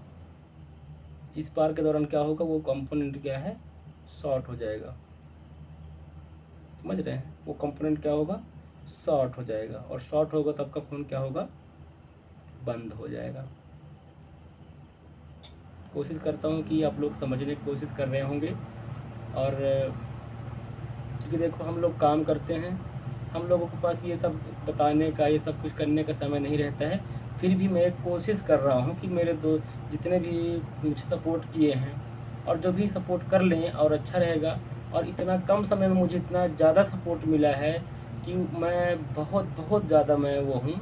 स्पार्क के दौरान क्या होगा, वो कंपोनेंट क्या है, शॉर्ट हो जाएगा। समझ रहे हैं, वो कंपोनेंट क्या होगा, शॉर्ट हो जाएगा, और शॉर्ट होगा तो आपका फ़ोन क्या होगा, बंद हो जाएगा। कोशिश करता हूँ कि आप लोग समझने की कोशिश कर रहे होंगे। और क्योंकि देखो हम लोग काम करते हैं, हम लोगों के पास ये सब बताने का, ये सब कुछ करने का समय नहीं रहता है, फिर भी मैं कोशिश कर रहा हूँ कि मेरे जितने भी मुझे सपोर्ट किए हैं, और जो भी सपोर्ट कर लें और अच्छा रहेगा। और इतना कम समय में मुझे इतना ज़्यादा सपोर्ट मिला है कि मैं बहुत बहुत ज़्यादा मैं वो हूँ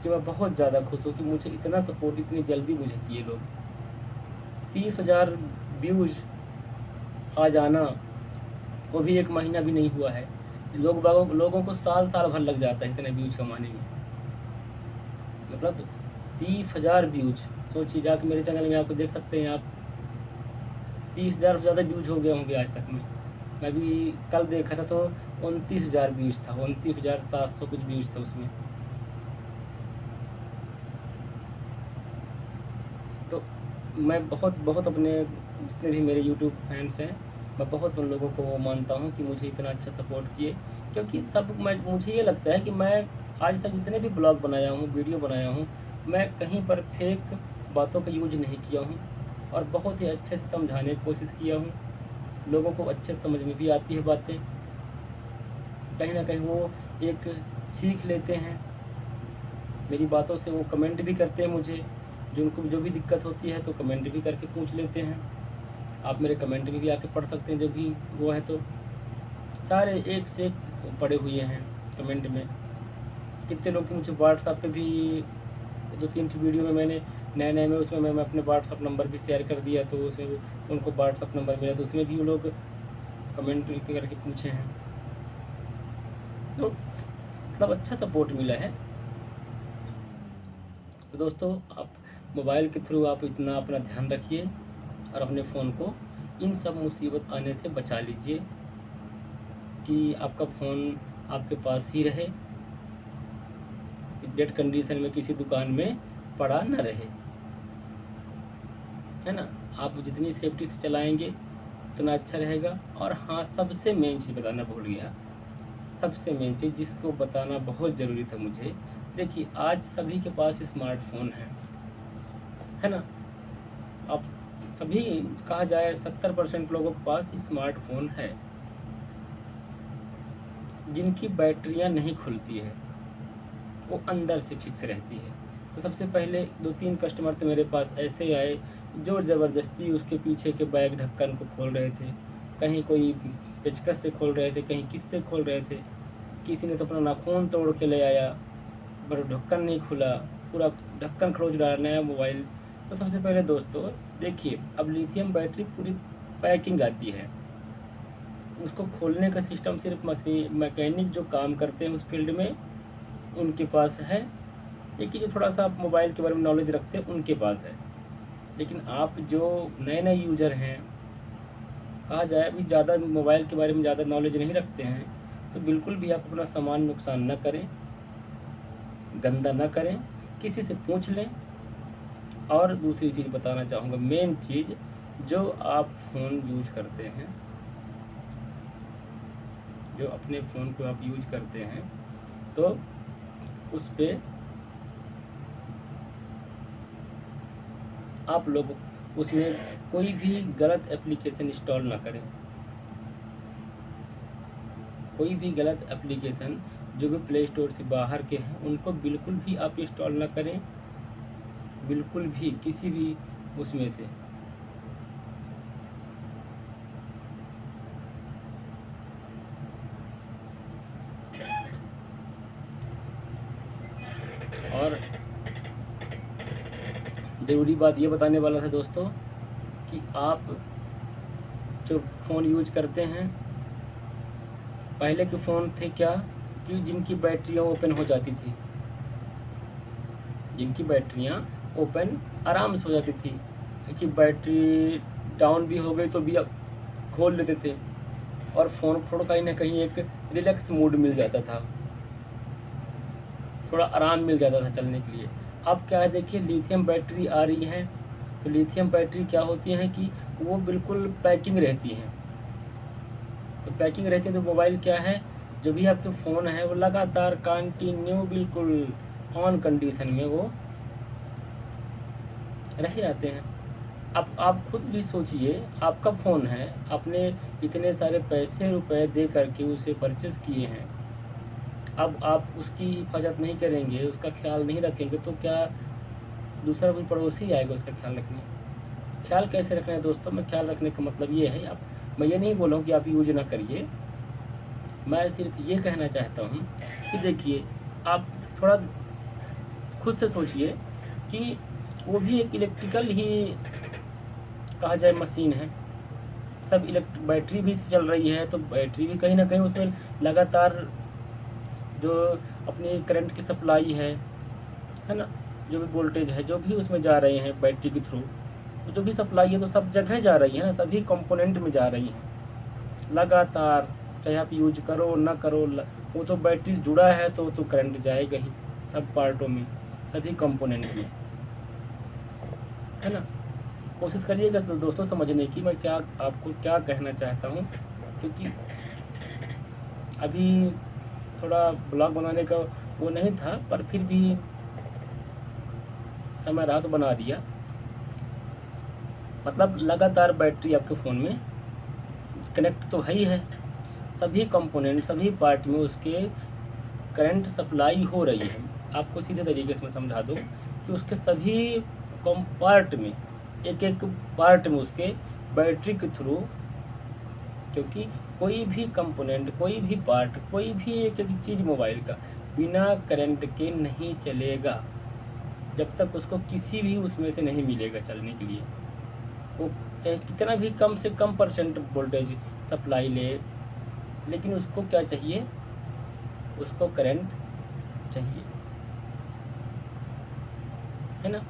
कि मैं बहुत ज़्यादा खुश हूँ कि मुझे इतना सपोर्ट इतनी जल्दी मुझे किए लोग। 30,000 व्यूज़ आ जाना, वो भी 1 महीना भी नहीं हुआ है। लोगों को साल साल भर लग जाता है इतने व्यूज़ कमाने में। मतलब 30,000 व्यूज़, सोचिए, जाके मेरे चैनल में आपको देख सकते हैं आप, 30,000 से ज़्यादा व्यूज़ हो गए होंगे आज तक में। मैं भी कल देखा था तो 29,000 व्यूज़ था, 29,700 कुछ व्यूज़ था उसमें। तो मैं बहुत बहुत अपने जितने भी मेरे यूट्यूब फैंस हैं, मैं बहुत उन लोगों को मानता हूँ कि मुझे इतना अच्छा सपोर्ट किए। क्योंकि मुझे ये लगता है कि मैं आज तक जितने भी ब्लॉग बनाया हूँ, वीडियो बनाया हूँ, मैं कहीं पर फेक बातों का यूज नहीं किया हूँ, और बहुत ही अच्छे से समझाने की कोशिश किया हूँ। लोगों को अच्छे से समझ में भी आती है बातें, कहीं ना कहीं वो एक सीख लेते हैं मेरी बातों से। वो कमेंट भी करते हैं मुझे, जिनको जो भी दिक्कत होती है तो कमेंट भी करके पूछ लेते हैं। आप मेरे कमेंट में भी आके पढ़ सकते हैं, जो भी वो है, तो सारे एक से एक पड़े हुए हैं कमेंट में। कितने लोग मुझे व्हाट्सएप पे भी 2-3 वीडियो में मैंने नए नए में उसमें मैं अपने व्हाट्सअप नंबर भी शेयर कर दिया, तो उसमें भी उनको व्हाट्सअप नंबर मिला, तो उसमें भी वो लोग कमेंट करके पूछे हैं, तो मतलब अच्छा सपोर्ट मिला है। तो दोस्तों, आप मोबाइल के थ्रू आप इतना अपना ध्यान रखिए और अपने फ़ोन को इन सब मुसीबत आने से बचा लीजिए कि आपका फ़ोन आपके पास ही रहे, डेड कंडीशन में किसी दुकान में पड़ा न रहे, है ना। आप जितनी सेफ्टी से चलाएंगे उतना अच्छा रहेगा। और हाँ, सबसे मेन चीज़ बताना भूल गया, सबसे मेन चीज़ जिसको बताना बहुत ज़रूरी था मुझे। देखिए, आज सभी के पास स्मार्टफोन है ना। अब सभी, कहा जाए 70% लोगों के पास स्मार्टफोन है, जिनकी बैटरियां नहीं खुलती है, वो अंदर से फिक्स रहती है। तो सबसे पहले 2-3 कस्टमर तो मेरे पास ऐसे आए जो ज़बरदस्ती उसके पीछे के बैग ढक्कन को खोल रहे थे, कहीं कोई पेचकस से खोल रहे थे, कहीं किससे खोल रहे थे, किसी ने तो अपना नाखून तोड़ के ले आया, पर ढक्कन नहीं खुला, पूरा ढक्कन खरोच रहा नया मोबाइल। तो सबसे पहले दोस्तों देखिए, अब लिथियम बैटरी पूरी पैकिंग आती है, उसको खोलने का सिस्टम सिर्फ मशीन मैकेनिक जो काम करते हैं उस फील्ड में उनके पास है, एक ही जो थोड़ा सा मोबाइल के बारे में नॉलेज रखते हैं उनके पास है। लेकिन आप जो नए नए यूज़र हैं, कहा जाए अभी ज़्यादा मोबाइल के बारे में ज़्यादा नॉलेज नहीं रखते हैं, तो बिल्कुल भी आप अपना सामान नुकसान न करें, गंदा न करें, किसी से पूछ लें। और दूसरी चीज़ बताना चाहूँगा, मेन चीज़, जो आप फ़ोन यूज करते हैं, जो अपने फ़ोन को आप यूज करते हैं, तो उस पर आप लोग उसमें कोई भी गलत एप्लीकेशन इंस्टॉल ना करें। कोई भी गलत एप्लीकेशन जो भी प्ले स्टोर से बाहर के हैं उनको बिल्कुल भी आप इंस्टॉल ना करें, बिल्कुल भी किसी भी उसमें से। और ज़रूरी बात ये बताने वाला था दोस्तों कि आप जो फ़ोन यूज करते हैं, पहले के फ़ोन थे क्या कि जिनकी बैटरियाँ ओपन हो जाती थी, जिनकी बैटरियाँ ओपन आराम से हो जाती थी, कि बैटरी डाउन भी हो गई तो भी आप खोल लेते थे और फ़ोन थोड़ा कहीं ना कहीं एक रिलैक्स मूड मिल जाता था, थोड़ा आराम मिल जाता था चलने के लिए। अब क्या है, देखिए लिथियम बैटरी आ रही है, तो लिथियम बैटरी क्या होती है कि वो बिल्कुल पैकिंग रहती है। तो पैकिंग रहती है तो मोबाइल क्या है, जो भी आपके फ़ोन है वो लगातार कंटिन्यू बिल्कुल ऑन कंडीशन में वो रह जाते हैं। अब आप खुद भी सोचिए, आपका फ़ोन है, आपने इतने सारे पैसे रुपए दे करके उसे परचेज़ किए हैं, अब आप उसकी हिफाजत नहीं करेंगे, उसका ख्याल नहीं रखेंगे, तो क्या दूसरा कोई पड़ोसी आएगा उसका ख्याल रखने? ख्याल कैसे रखना है दोस्तों? मैं ख्याल रखने का मतलब ये है, आप, मैं ये नहीं बोल रहा हूँ कि आप यूज ना करिए, मैं सिर्फ ये कहना चाहता हूँ कि देखिए, आप थोड़ा खुद से सोचिए कि वो भी एक इलेक्ट्रिकल ही कहा जाए मशीन है, सब बैटरी भी से चल रही है, तो बैटरी भी कहीं ना कहीं उसमें लगातार जो अपनी करंट की सप्लाई है ना, जो भी वोल्टेज है, जो भी उसमें जा रहे हैं बैटरी के थ्रू, तो जो भी सप्लाई है तो सब जगह जा रही है ना, सभी कंपोनेंट में जा रही है लगातार, चाहे आप यूज करो ना करो, वो तो बैटरी जुड़ा है तो करंट जाएगा ही सब पार्टों में, सभी कंपोनेंट में, है ना। कोशिश करिएगा दोस्तों समझने की मैं क्या आपको क्या कहना चाहता हूँ, क्योंकि अभी थोड़ा ब्लॉग बनाने का वो नहीं था, पर फिर भी समय रहा तो बना दिया। मतलब लगातार बैटरी आपके फ़ोन में कनेक्ट तो है ही है, सभी कंपोनेंट सभी पार्ट में उसके करंट सप्लाई हो रही है। आपको सीधे तरीके से मैं समझा दूँ कि उसके सभी पार्ट में, एक एक पार्ट में उसके बैटरी के थ्रू, क्योंकि कोई भी कंपोनेंट, कोई भी पार्ट, कोई भी एक एक चीज़ मोबाइल का बिना करंट के नहीं चलेगा। जब तक उसको किसी भी उसमें से नहीं मिलेगा चलने के लिए। वो चाहे कितना भी कम से कम परसेंट वोल्टेज सप्लाई ले, लेकिन उसको क्या चाहिए, उसको करंट चाहिए, है ना।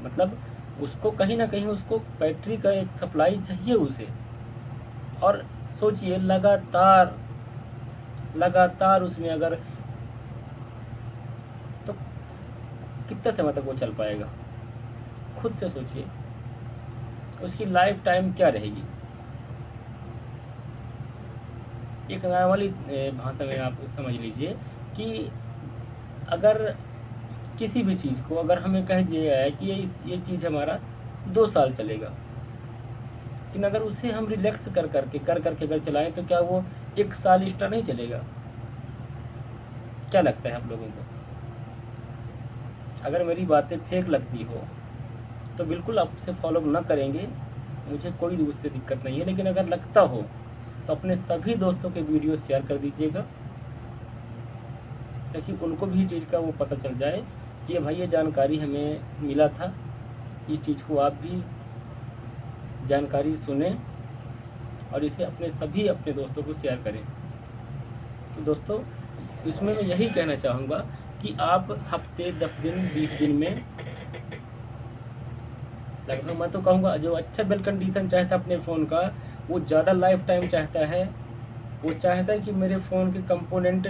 मतलब उसको कहीं ना कहीं उसको बैटरी का एक सप्लाई चाहिए उसे। और सोचिए लगातार लगातार उसमें अगर, तो कितना समय तक वो चल पाएगा, खुद से सोचिए उसकी लाइफ टाइम क्या रहेगी। एक नॉर्मली भाषा में आप समझ लीजिए कि अगर किसी भी चीज़ को अगर हमें कह दिया गया है कि ये चीज़ हमारा 2 साल चलेगा, लेकिन अगर उसे हम रिलैक्स कर करके अगर चलाएं तो क्या वो 1 साल एक्स्ट्रा नहीं चलेगा? क्या लगता है आप लोगों को? अगर मेरी बातें फेक लगती हो तो बिल्कुल आप उसे फॉलो ना करेंगे, मुझे कोई उससे दिक्कत नहीं है। लेकिन अगर लगता हो तो अपने सभी दोस्तों के वीडियो शेयर कर दीजिएगा, ताकि उनको भी चीज़ का वो पता चल जाए कि भाई ये जानकारी हमें मिला था, इस चीज़ को आप भी जानकारी सुने और इसे अपने दोस्तों को शेयर करें। तो दोस्तों इसमें मैं यही कहना चाहूँगा कि आप हफ्ते 10 दिन 20 दिन में लगभग, मैं तो कहूँगा जो अच्छा बिल्ड कंडीशन चाहता है अपने फ़ोन का, वो ज़्यादा लाइफ टाइम चाहता है। वो चाहता है कि मेरे फ़ोन के कंपोनेंट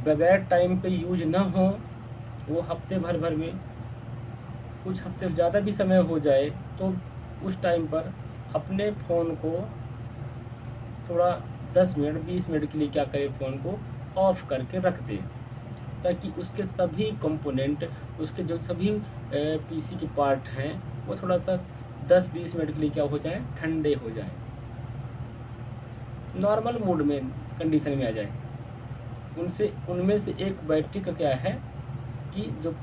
बगैर टाइम पे यूज ना हो, वो हफ्ते भर में, कुछ हफ्ते ज़्यादा भी समय हो जाए तो उस टाइम पर अपने फ़ोन को थोड़ा 10 मिनट 20 मिनट के लिए क्या करे, फ़ोन को ऑफ करके रख दे, ताकि उसके सभी कंपोनेंट, उसके जो सभी पीसी के पार्ट हैं वो थोड़ा सा 10-20 मिनट के लिए क्या हो जाए, ठंडे हो जाए, नॉर्मल मोड में कंडीशन में आ जाए। उनमें से एक बैटरी का क्या है कि जो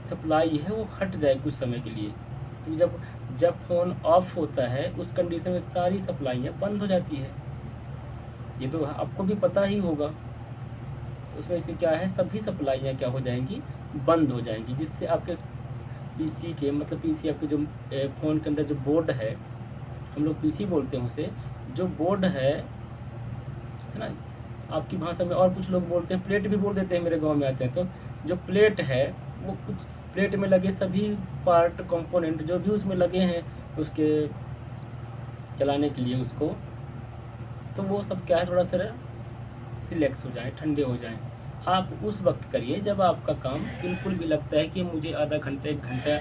सप्लाई है वो हट जाए कुछ समय के लिए, तो जब फ़ोन ऑफ होता है उस कंडीशन में सारी सप्लाइयाँ बंद हो जाती है। ये तो आपको भी पता ही होगा। उसमें से क्या है, सभी सप्लाइयाँ क्या हो जाएंगी, बंद हो जाएंगी, जिससे आपके पीसी के, मतलब पीसी आपके जो फ़ोन के अंदर जो बोर्ड है, हम लोग पीसी बोलते हैं उसे, जो बोर्ड है ना, आपकी भाषा में और कुछ लोग बोलते हैं प्लेट भी बोल देते हैं, मेरे गांव में आते हैं तो जो प्लेट है वो कुछ प्लेट में लगे सभी पार्ट कंपोनेंट जो भी उसमें लगे हैं उसके चलाने के लिए उसको, तो वो सब क्या है, थोड़ा सा रिलैक्स हो जाए, ठंडे हो जाएं। आप उस वक्त करिए जब आपका काम बिल्कुल भी लगता है कि मुझे आधा घंटा 1 घंटा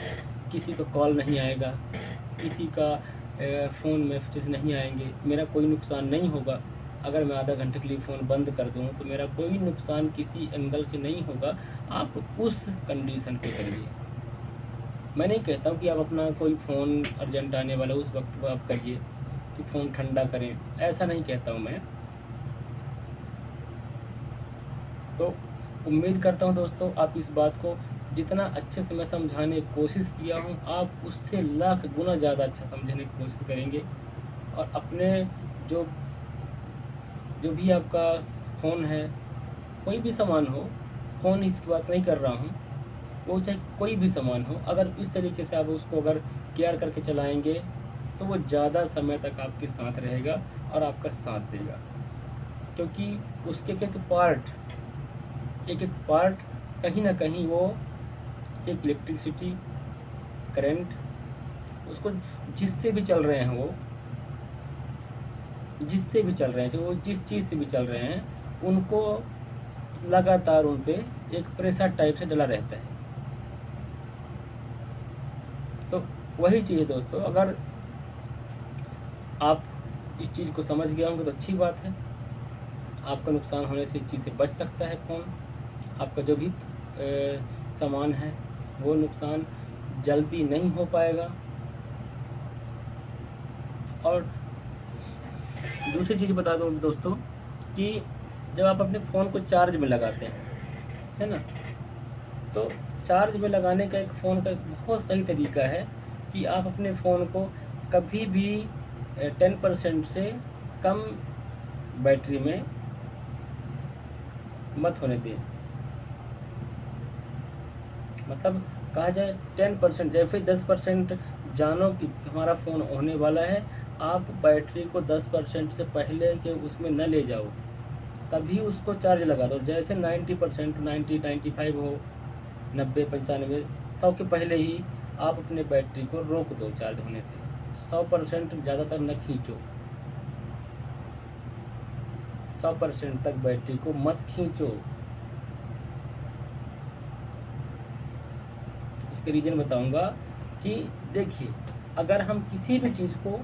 किसी का कॉल नहीं आएगा, किसी का फ़ोन मैसेज नहीं आएंगे, मेरा कोई नुकसान नहीं होगा। अगर मैं आधा घंटे के लिए फ़ोन बंद कर दूँ तो मेरा कोई नुकसान किसी एंगल से नहीं होगा। आप उस कंडीशन पे करिए। मैं नहीं कहता हूँ कि आप अपना कोई फ़ोन अर्जेंट आने वाला उस वक्त आप करिए कि फ़ोन ठंडा करें, ऐसा नहीं कहता हूँ मैं। तो उम्मीद करता हूँ दोस्तों आप इस बात को जितना अच्छे से मैं समझाने की कोशिश किया हूँ, आप उससे लाख गुना ज़्यादा अच्छा समझने की कोशिश करेंगे। और अपने जो भी आपका फ़ोन है, कोई भी सामान हो, फ़ोन इसकी बात नहीं कर रहा हूँ, वो चाहे कोई भी सामान हो, अगर इस तरीके से आप उसको अगर केयर करके चलाएँगे तो वो ज़्यादा समय तक आपके साथ रहेगा और आपका साथ देगा। क्योंकि उसके एक एक पार्ट कहीं ना कहीं वो एक इलेक्ट्रिसिटी, करंट, उसको जिससे भी चल रहे हैं, वो जिससे भी चल रहे हैं, वो जिस चीज़ से भी चल रहे हैं, उनको लगातार उन पे एक प्रेशर टाइप से डला रहता है। तो वही चीज़ है दोस्तों, अगर आप इस चीज़ को समझ गए होंगे तो अच्छी बात है, आपका नुकसान होने से इस चीज़ से बच सकता है फ़ोन। आपका जो भी सामान है वो नुकसान जल्दी नहीं हो पाएगा। और दूसरी चीज़ बता दूँ दोस्तों कि जब आप अपने फ़ोन को चार्ज में लगाते हैं, है ना, तो चार्ज में लगाने का एक फ़ोन का एक बहुत सही तरीका है कि आप अपने फ़ोन को कभी भी 10% से कम बैटरी में मत होने दें। मतलब कहा जाए 10%, जैसे 10% जानो कि हमारा फ़ोन होने वाला है, आप बैटरी को 10% से पहले के उसमें न ले जाओ, तभी उसको चार्ज लगा दो। जैसे 90%, 90, 95 हो, 90, 95, 100 के पहले ही आप अपने बैटरी को रोक दो चार्ज होने से। 100% ज़्यादातर न खींचो, 100% तक बैटरी को मत खींचो। उसके रीज़न बताऊंगा कि देखिए, अगर हम किसी भी चीज़ को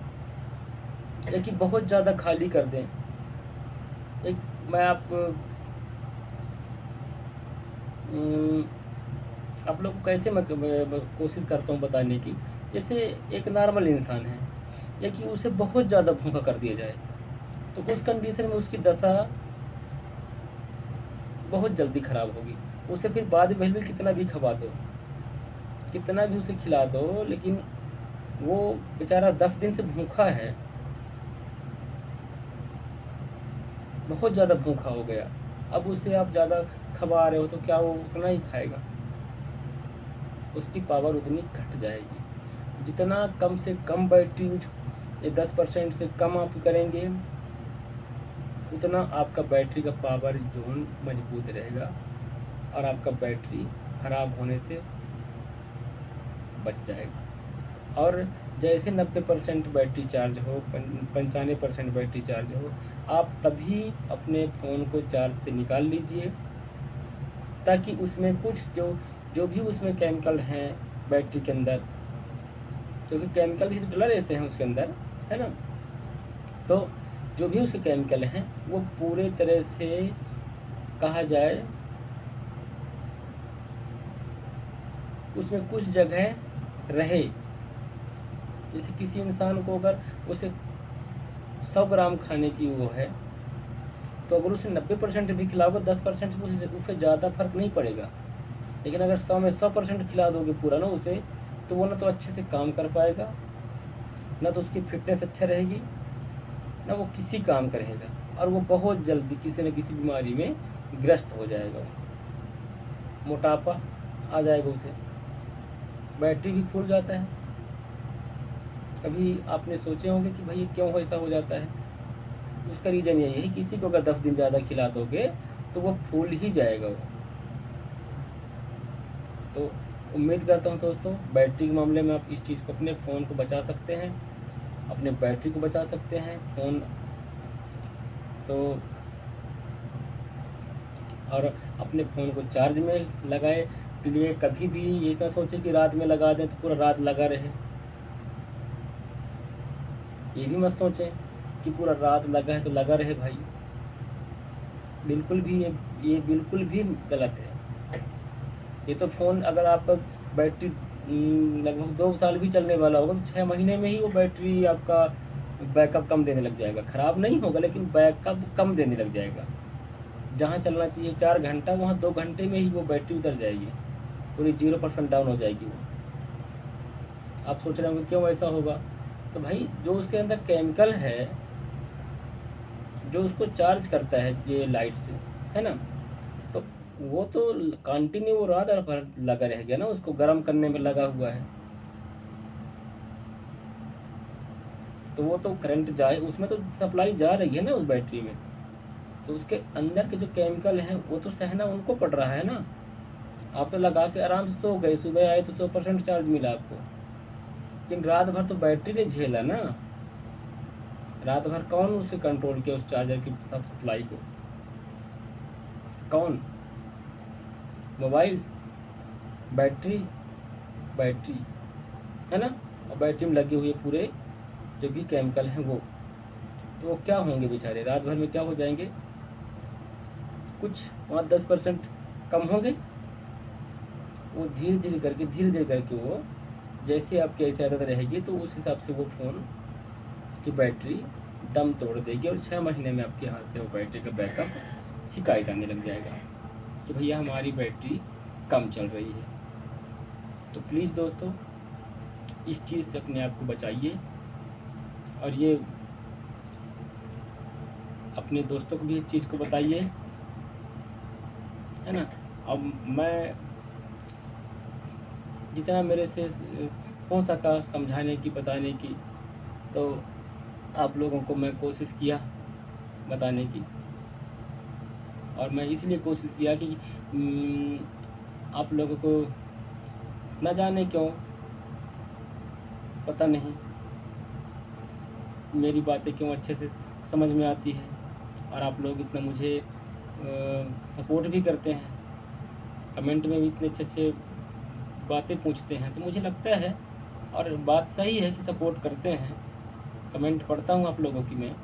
कि बहुत ज़्यादा खाली कर दें, एक मैं आप लोग को कैसे मैं कोशिश करता हूँ बताने की। जैसे एक नॉर्मल इंसान है, या कि उसे बहुत ज़्यादा भूखा कर दिया जाए, तो उस कंडीशन में उसकी दशा बहुत जल्दी ख़राब होगी। उसे फिर बाद में भी कितना भी खवा दो, कितना भी उसे खिला दो, लेकिन वो बेचारा 10 दिन से भूखा है, बहुत ज़्यादा भूखा हो गया। अब उसे आप ज़्यादा खवा रहे हो तो क्या वो उतना ही खाएगा? उसकी पावर उतनी घट जाएगी। जितना कम से कम बैटरी यूज, ये 10% से कम आप करेंगे, उतना आपका बैटरी का पावर जोन मजबूत रहेगा और आपका बैटरी ख़राब होने से बच जाएगा। और जैसे 90% बैटरी चार्ज हो, 95% बैटरी चार्ज हो, आप तभी अपने फ़ोन को चार्ज से निकाल लीजिए, ताकि उसमें कुछ जो भी उसमें केमिकल हैं बैटरी के अंदर, क्योंकि केमिकल भी डला रहते हैं उसके अंदर, है ना, तो जो भी उसके केमिकल हैं वो पूरे तरह से, कहा जाए, उसमें कुछ जगह रहे। जैसे किसी इंसान को अगर उसे 100 ग्राम खाने की वो है, तो अगर उसे 90% भी खिलाओगे, 10% उसे ज़्यादा फर्क नहीं पड़ेगा। लेकिन अगर 100 में 100% खिला दोगे पूरा ना उसे, तो वो ना तो अच्छे से काम कर पाएगा, ना तो उसकी फिटनेस अच्छा रहेगी, ना वो किसी काम का रहेगा, और वो बहुत जल्दी किसी न किसी बीमारी में ग्रस्त हो जाएगा। मोटापा आ जाएगा उसे, बैटरी भी फूल जाता है। कभी आपने सोचे होंगे कि भाई क्यों ऐसा हो जाता है? उसका रीज़न यही है, किसी को अगर 10 दिन ज़्यादा खिला दोगे तो वो फूल ही जाएगा वो। तो उम्मीद करता हूँ दोस्तों, बैटरी के मामले में आप इस चीज़ को, अपने फ़ोन को बचा सकते हैं, अपने बैटरी को बचा सकते हैं। फ़ोन तो, और अपने फ़ोन को चार्ज में लगाए लिए कभी भी ये ना सोचें कि रात में लगा दें तो पूरा रात लगा रहे। ये भी मत सोचें कि पूरा रात लगा है तो लगा रहे भाई, बिल्कुल भी ये बिल्कुल भी गलत है। ये तो फ़ोन अगर आपका बैटरी लगभग 2 साल भी चलने वाला होगा, तो 6 महीने में ही वो बैटरी आपका बैकअप कम देने लग जाएगा। ख़राब नहीं होगा, लेकिन बैकअप कम देने लग जाएगा। जहाँ चलना चाहिए 4 घंटा, वहाँ 2 घंटे में ही वो बैटरी उतर जाएगी, पूरी 0% डाउन हो जाएगी वो। आप सोच रहे होंगे क्यों ऐसा होगा? तो भाई जो उसके अंदर केमिकल है, जो उसको चार्ज करता है ये लाइट से, है ना, तो वो तो कंटिन्यू वो रात भर लगा रह गया ना, उसको गर्म करने में लगा हुआ है, तो वो तो करंट जाए, उसमें तो सप्लाई जा रही है ना उस बैटरी में, तो उसके अंदर के जो केमिकल हैं वो तो सहना उनको पड़ रहा है ना। आप तो लगा के आराम से सो गए, सुबह आए तो 100% चार्ज मिला आपको, लेकिन रात भर तो बैटरी ने झेला ना। रात भर कौन उसे कंट्रोल किया, उस चार्जर की सब सप्लाई को? कौन? मोबाइल, बैटरी, बैटरी, है ना, और बैटरी में लगे हुए पूरे जो भी केमिकल हैं वो, तो वो क्या होंगे बेचारे, रात भर में क्या हो जाएंगे? कुछ 5-10% कम होंगे। वो धीरे धीरे करके वो, जैसे आपकी ऐसी आदत रहेगी तो उस हिसाब से वो फ़ोन की बैटरी दम तोड़ देगी, और 6 महीने में आपके हाथ से वो बैटरी का बैकअप शिकायत आने लग जाएगा कि भैया हमारी बैटरी कम चल रही है। तो प्लीज़ दोस्तों, इस चीज़ से अपने आप को बचाइए, और ये अपने दोस्तों को भी इस चीज़ को बताइए, है ना। अब मैं जितना मेरे से हो सका समझाने की, बताने की, तो आप लोगों को मैं कोशिश किया बताने की। और मैं इसलिए कोशिश किया कि आप लोगों को न जाने क्यों, पता नहीं मेरी बातें क्यों अच्छे से समझ में आती है, और आप लोग इतना मुझे सपोर्ट भी करते हैं, कमेंट में भी इतने अच्छे अच्छे बातें पूछते हैं। तो मुझे लगता है, और बात सही है कि सपोर्ट करते हैं। कमेंट पढ़ता हूँ आप लोगों की मैं,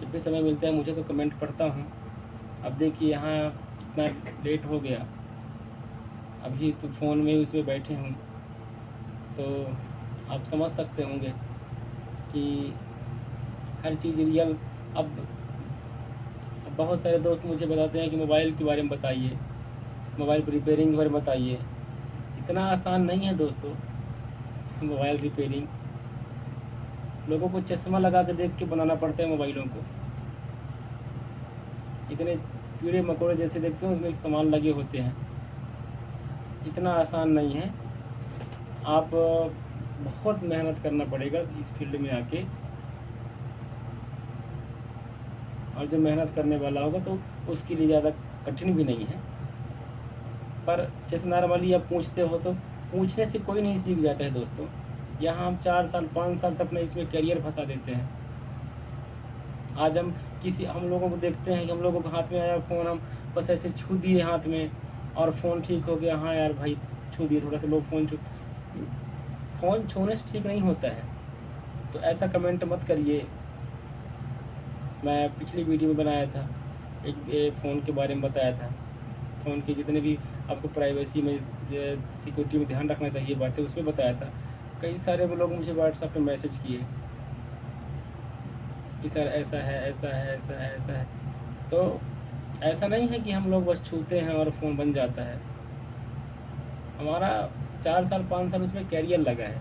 जब भी समय मिलता है मुझे तो कमेंट पढ़ता हूँ। अब देखिए यहाँ इतना लेट हो गया, अभी तो फ़ोन में उसमें बैठे हूँ, तो आप समझ सकते होंगे कि हर चीज़ रियल। अब बहुत सारे दोस्त मुझे बताते हैं कि मोबाइल के बारे में बताइए, मोबाइल रिपेयरिंग के बारे में बताइए। इतना आसान नहीं है दोस्तों मोबाइल रिपेयरिंग। लोगों को चश्मा लगा के देख के बनाना पड़ता है मोबाइलों को। इतने कीड़े मकोड़े जैसे देखते हो उसमें सामान लगे होते हैं, इतना आसान नहीं है। आप बहुत मेहनत करना पड़ेगा इस फील्ड में आके, और जो मेहनत करने वाला होगा तो उसके लिए ज़्यादा कठिन भी नहीं है। पर जैसे नॉर्मली आप पूछते हो तो पूछने से कोई नहीं सीख जाता है दोस्तों। यहाँ हम 4 साल 5 साल से अपना इसमें करियर फंसा देते हैं। आज हम लोगों को देखते हैं कि हम लोगों के हाथ में आया फ़ोन, हम बस ऐसे छू दिए हाथ में और फ़ोन ठीक हो गया। हाँ यार भाई छू दिए, थोड़ा सा लोग फ़ोन छूने से ठीक नहीं होता है, तो ऐसा कमेंट मत करिए। मैं पिछली वीडियो में बनाया था, एक फ़ोन के बारे में बताया था, फ़ोन के जितने भी आपको प्राइवेसी में, सिक्योरिटी में ध्यान रखना चाहिए बातें, उसमें बताया था। कई सारे लोग मुझे व्हाट्सएप पे मैसेज किए कि सर ऐसा है, ऐसा है, ऐसा है, ऐसा है। तो ऐसा नहीं है कि हम लोग बस छूते हैं और फ़ोन बन जाता है। हमारा 4 साल 5 साल उसमें कैरियर लगा है।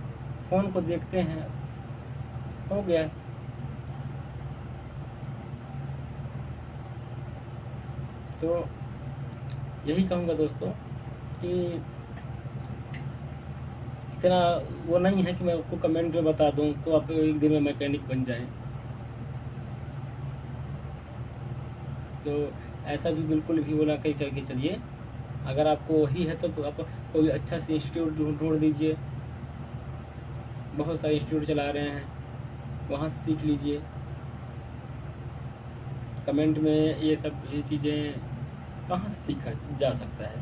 फ़ोन को देखते हैं, हो गया। तो यही कहूँगा दोस्तों कि इतना वो नहीं है कि मैं आपको कमेंट में बता दूँ तो आप एक दिन में मैकेनिक बन जाएं। तो ऐसा भी बिल्कुल भी वो ना कहीं चल के चलिए। अगर आपको वही है तो आप कोई अच्छा सा इंस्टीट्यूट ढूंढ दीजिए। बहुत सारे इंस्टीट्यूट चला रहे हैं, वहाँ से सीख लीजिए। कमेंट में ये चीज़ें कहाँ से सीखा जा सकता है?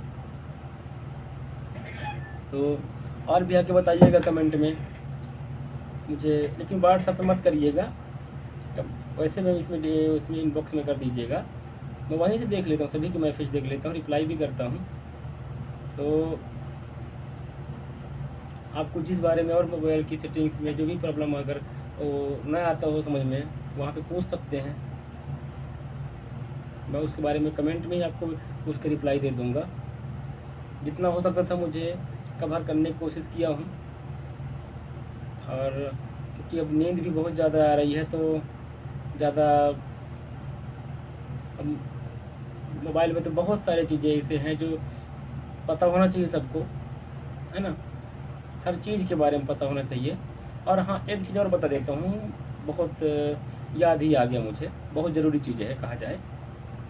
तो और भी आके बताइएगा कमेंट में मुझे, लेकिन व्हाट्सएप पे मत करिएगा। वैसे मैं उसमें इनबॉक्स में कर दीजिएगा, मैं वहीं से देख लेता हूँ, सभी के मैसेज देख लेता हूँ, रिप्लाई भी करता हूँ। तो आपको जिस बारे में और मोबाइल की सेटिंग्स में जो भी प्रॉब्लम अगर वो ना आता हो समझ में, वहाँ पे पूछ सकते हैं। मैं उसके बारे में कमेंट में ही आपको उसका रिप्लाई दे दूँगा। जितना हो सकता था मुझे कवर करने की कोशिश किया हूँ। और क्योंकि अब नींद भी बहुत ज़्यादा आ रही है, तो ज़्यादा मोबाइल में तो बहुत सारी चीज़ें ऐसे हैं जो पता होना चाहिए सबको, है ना। हर चीज़ के बारे में पता होना चाहिए। और हाँ, एक चीज़ और बता देता हूँ, बहुत याद ही आ गया मुझे, बहुत ज़रूरी चीज़ है कहा जाए।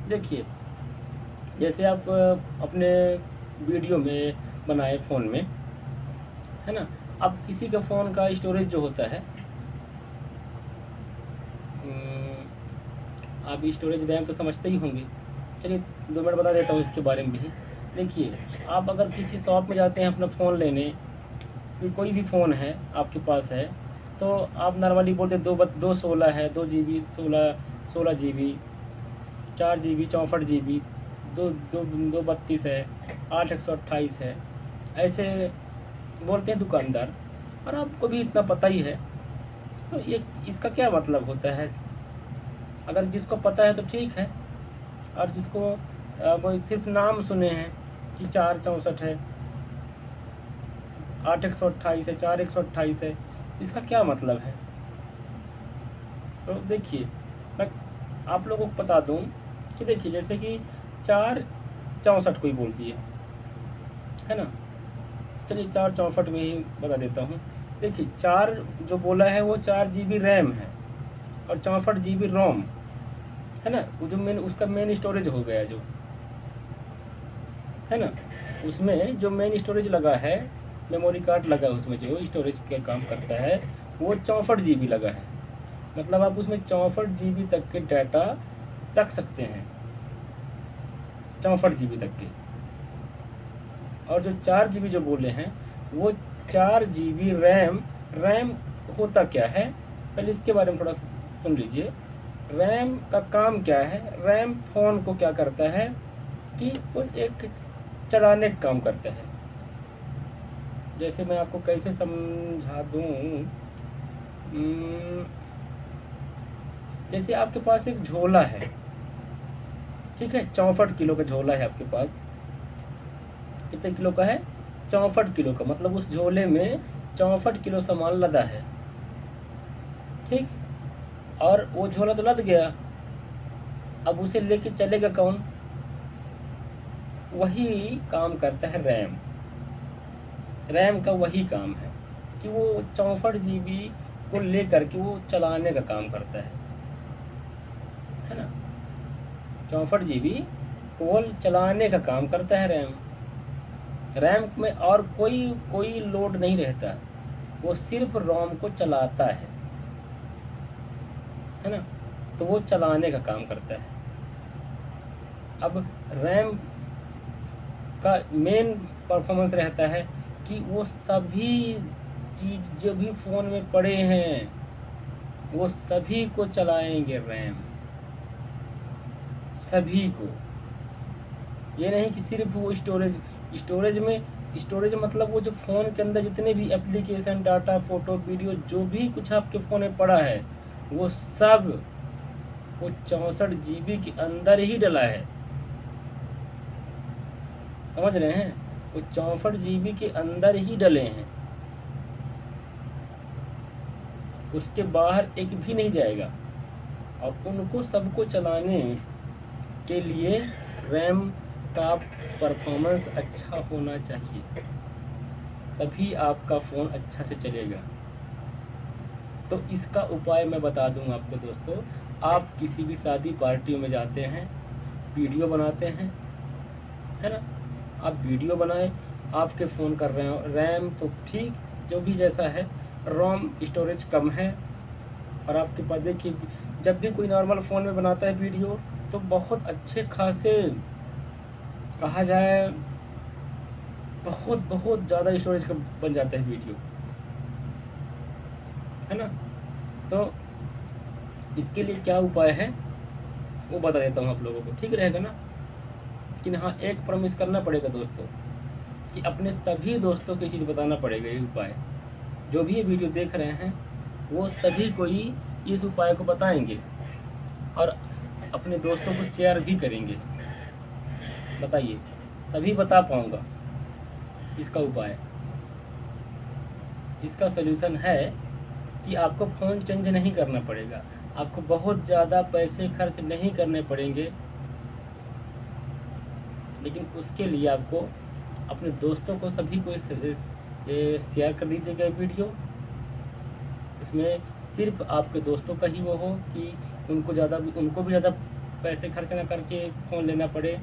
देखिए, जैसे आप अपने वीडियो में बनाए फ़ोन में, है ना। अब किसी का फ़ोन का स्टोरेज जो होता है, आप स्टोरेज रैम तो समझते ही होंगे। चलिए 2 मिनट बता देता हूँ इसके बारे में भी। देखिए, आप अगर किसी शॉप में जाते हैं अपना फ़ोन लेने, कोई भी फ़ोन है आपके पास है, तो आप नॉर्मली बोलते 216 है, 2 GB 16 GB, 4 GB 64 GB, 232 है, 8 128 है, ऐसे बोलते हैं दुकानदार। और आपको भी इतना पता ही है, तो ये इसका क्या मतलब होता है? अगर जिसको पता है तो ठीक है, और जिसको वो सिर्फ नाम सुने हैं कि 464 है, 8 128 है, 4 128 है, इसका क्या मतलब है? तो देखिए, मैं आप लोगों को बता दूं कि देखिए, जैसे कि 4 64 कोई बोल दिए, है ना, चलिए 464 में ही बता देता हूँ। देखिए 4 जो बोला है वो 4 GB रैम है और 64 GB रोम है ना। वो जो मेन उसका मेन स्टोरेज हो गया जो है ना, उसमें जो मेन स्टोरेज लगा है, मेमोरी कार्ड लगा है उसमें जो स्टोरेज का काम करता है वो 64 GB लगा है। मतलब आप उसमें 64 GB तक के डाटा रख सकते हैं, 64 GB तक के। और जो 4 GB जो बोले हैं वो 4 GB रैम। रैम होता क्या है, पहले इसके बारे में थोड़ा सा सुन लीजिए। रैम का काम क्या है, रैम फ़ोन को क्या करता है कि वो एक चलाने का काम करता है। जैसे मैं आपको कैसे समझा दूँ, जैसे आपके पास एक झोला है, ठीक है, 64 किलो का झोला है आपके पास। कितने किलो का है, 64 किलो का। मतलब उस झोले में 64 किलो सामान लदा है, ठीक। और वो झोला तो लद गया, अब उसे लेके चलेगा कौन, वही काम करता है रैम। रैम का वही काम है कि वो 64 GB को लेकर के वो चलाने का काम करता है ना। 64 GB केवल चलाने का काम करता है रैम। रैम में और कोई लोड नहीं रहता, वो सिर्फ रोम को चलाता है ना। तो वो चलाने का काम करता है। अब रैम का मेन परफॉर्मेंस रहता है कि वो सभी चीज़ जो भी फ़ोन में पड़े हैं वो सभी को चलाएंगे रैम, सभी को। ये नहीं कि सिर्फ वो स्टोरेज मतलब वो जो फ़ोन के अंदर जितने भी एप्लीकेशन, डाटा, फ़ोटो, वीडियो जो भी कुछ आपके फ़ोन में पड़ा है वो सब वो 64 GB के अंदर ही डला है। समझ रहे हैं, वो 64 GB के अंदर ही डले हैं, उसके बाहर एक भी नहीं जाएगा। और उनको सबको चलाने के लिए रैम का परफॉर्मेंस अच्छा होना चाहिए, तभी आपका फ़ोन अच्छा से चलेगा। तो इसका उपाय मैं बता दूं आपको दोस्तों। आप किसी भी शादी पार्टियों में जाते हैं, वीडियो बनाते हैं, है ना, आप वीडियो बनाए, आपके फ़ोन कर रहे हो, रैम तो ठीक जो भी जैसा है, रोम स्टोरेज कम है। और आपके पास देखिए, जब भी कोई नॉर्मल फ़ोन में बनाता है वीडियो तो बहुत अच्छे खासे, कहा जाए बहुत ज़्यादा स्टोरेज का बन जाता है वीडियो, है ना। तो इसके लिए क्या उपाय है वो बता देता हूँ आप लोगों को, ठीक रहेगा ना। लेकिन हाँ, एक प्रॉमिस करना पड़ेगा दोस्तों कि अपने सभी दोस्तों को ये चीज़ बताना पड़ेगा, ये उपाय। जो भी ये वीडियो देख रहे हैं वो सभी को ही इस उपाय को बताएंगे और अपने दोस्तों को शेयर भी करेंगे। बताइए, तभी बता पाऊँगा इसका उपाय। इसका सलूशन है कि आपको फ़ोन चेंज नहीं करना पड़ेगा, आपको बहुत ज़्यादा पैसे खर्च नहीं करने पड़ेंगे। लेकिन उसके लिए आपको अपने दोस्तों को सभी को शेयर कर दीजिएगा वीडियो। इसमें सिर्फ आपके दोस्तों का ही वो हो कि उनको भी ज़्यादा पैसे खर्च ना करके फ़ोन लेना पड़े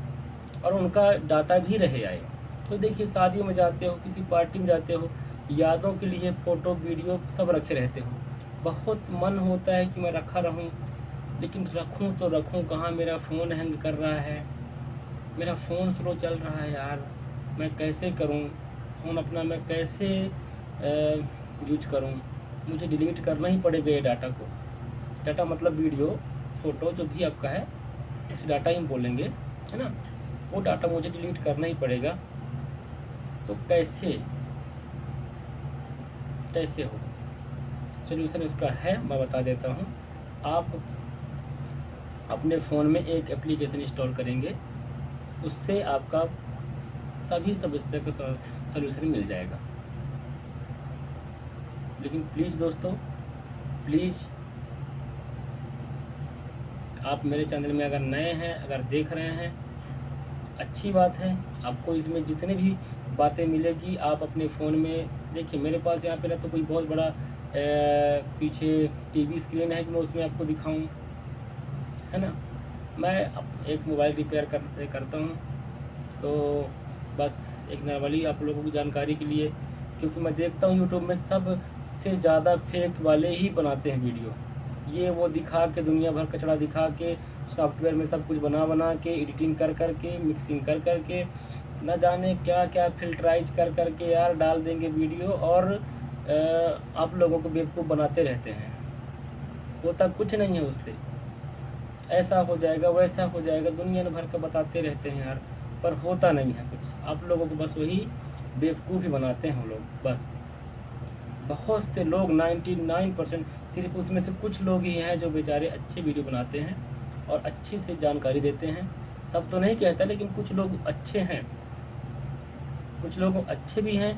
और उनका डाटा भी रहे आए। तो देखिए, शादियों में जाते हो, किसी पार्टी में जाते हो, यादों के लिए फ़ोटो वीडियो सब रखे रहते हो। बहुत मन होता है कि मैं रखा रहूं, लेकिन रखूं तो रखूं कहाँ, मेरा फ़ोन हैंग कर रहा है, मेरा फ़ोन स्लो चल रहा है यार, मैं कैसे करूं, फ़ोन अपना मैं कैसे यूज करूं। मुझे डिलीट करना ही पड़ेगा ये डाटा को। डाटा मतलब वीडियो, फ़ोटो जो भी आपका है उस डाटा ही बोलेंगे, है ना। वो डाटा मुझे डिलीट करना ही पड़ेगा। तो कैसे हो, सल्यूशन उसका है, मैं बता देता हूँ। आप अपने फ़ोन में एक एप्लीकेशन इंस्टॉल करेंगे, उससे आपका सभी समस्या का सल्यूशन मिल जाएगा। लेकिन प्लीज़ दोस्तों, प्लीज़ आप मेरे चैनल में अगर नए हैं, अगर देख रहे हैं, अच्छी बात है। आपको इसमें जितने भी बातें मिलेगी। आप अपने फ़ोन में देखिए, मेरे पास यहाँ पे ना तो कोई बहुत बड़ा पीछे टीवी स्क्रीन है कि मैं उसमें आपको दिखाऊं, है ना। मैं एक मोबाइल रिपेयर करता हूँ, तो बस एक नॉर्मली आप लोगों की जानकारी के लिए, क्योंकि मैं देखता हूँ यूट्यूब में सबसे ज़्यादा फेक वाले ही बनाते हैं वीडियो। ये वो दिखा के, दुनिया भर कचड़ा दिखा के, सॉफ्टवेयर में सब कुछ बना के, एडिटिंग कर के, मिक्सिंग कर के, न जाने क्या क्या फिल्टराइज कर के यार डाल देंगे वीडियो, और आप लोगों को बेवकूफ़ बनाते रहते हैं। होता कुछ नहीं है उससे, ऐसा हो जाएगा वैसा हो जाएगा, दुनिया भर का बताते रहते हैं यार, पर होता नहीं है कुछ। आप लोगों को बस वही बेवकूफ़ ही बनाते हैं हम लोग बस। बहुत से लोग 99% सिर्फ उसमें से कुछ लोग ही हैं जो बेचारे अच्छे वीडियो बनाते हैं और अच्छी से जानकारी देते हैं। सब तो नहीं कहता, लेकिन कुछ लोग अच्छे हैं, कुछ लोग अच्छे भी हैं,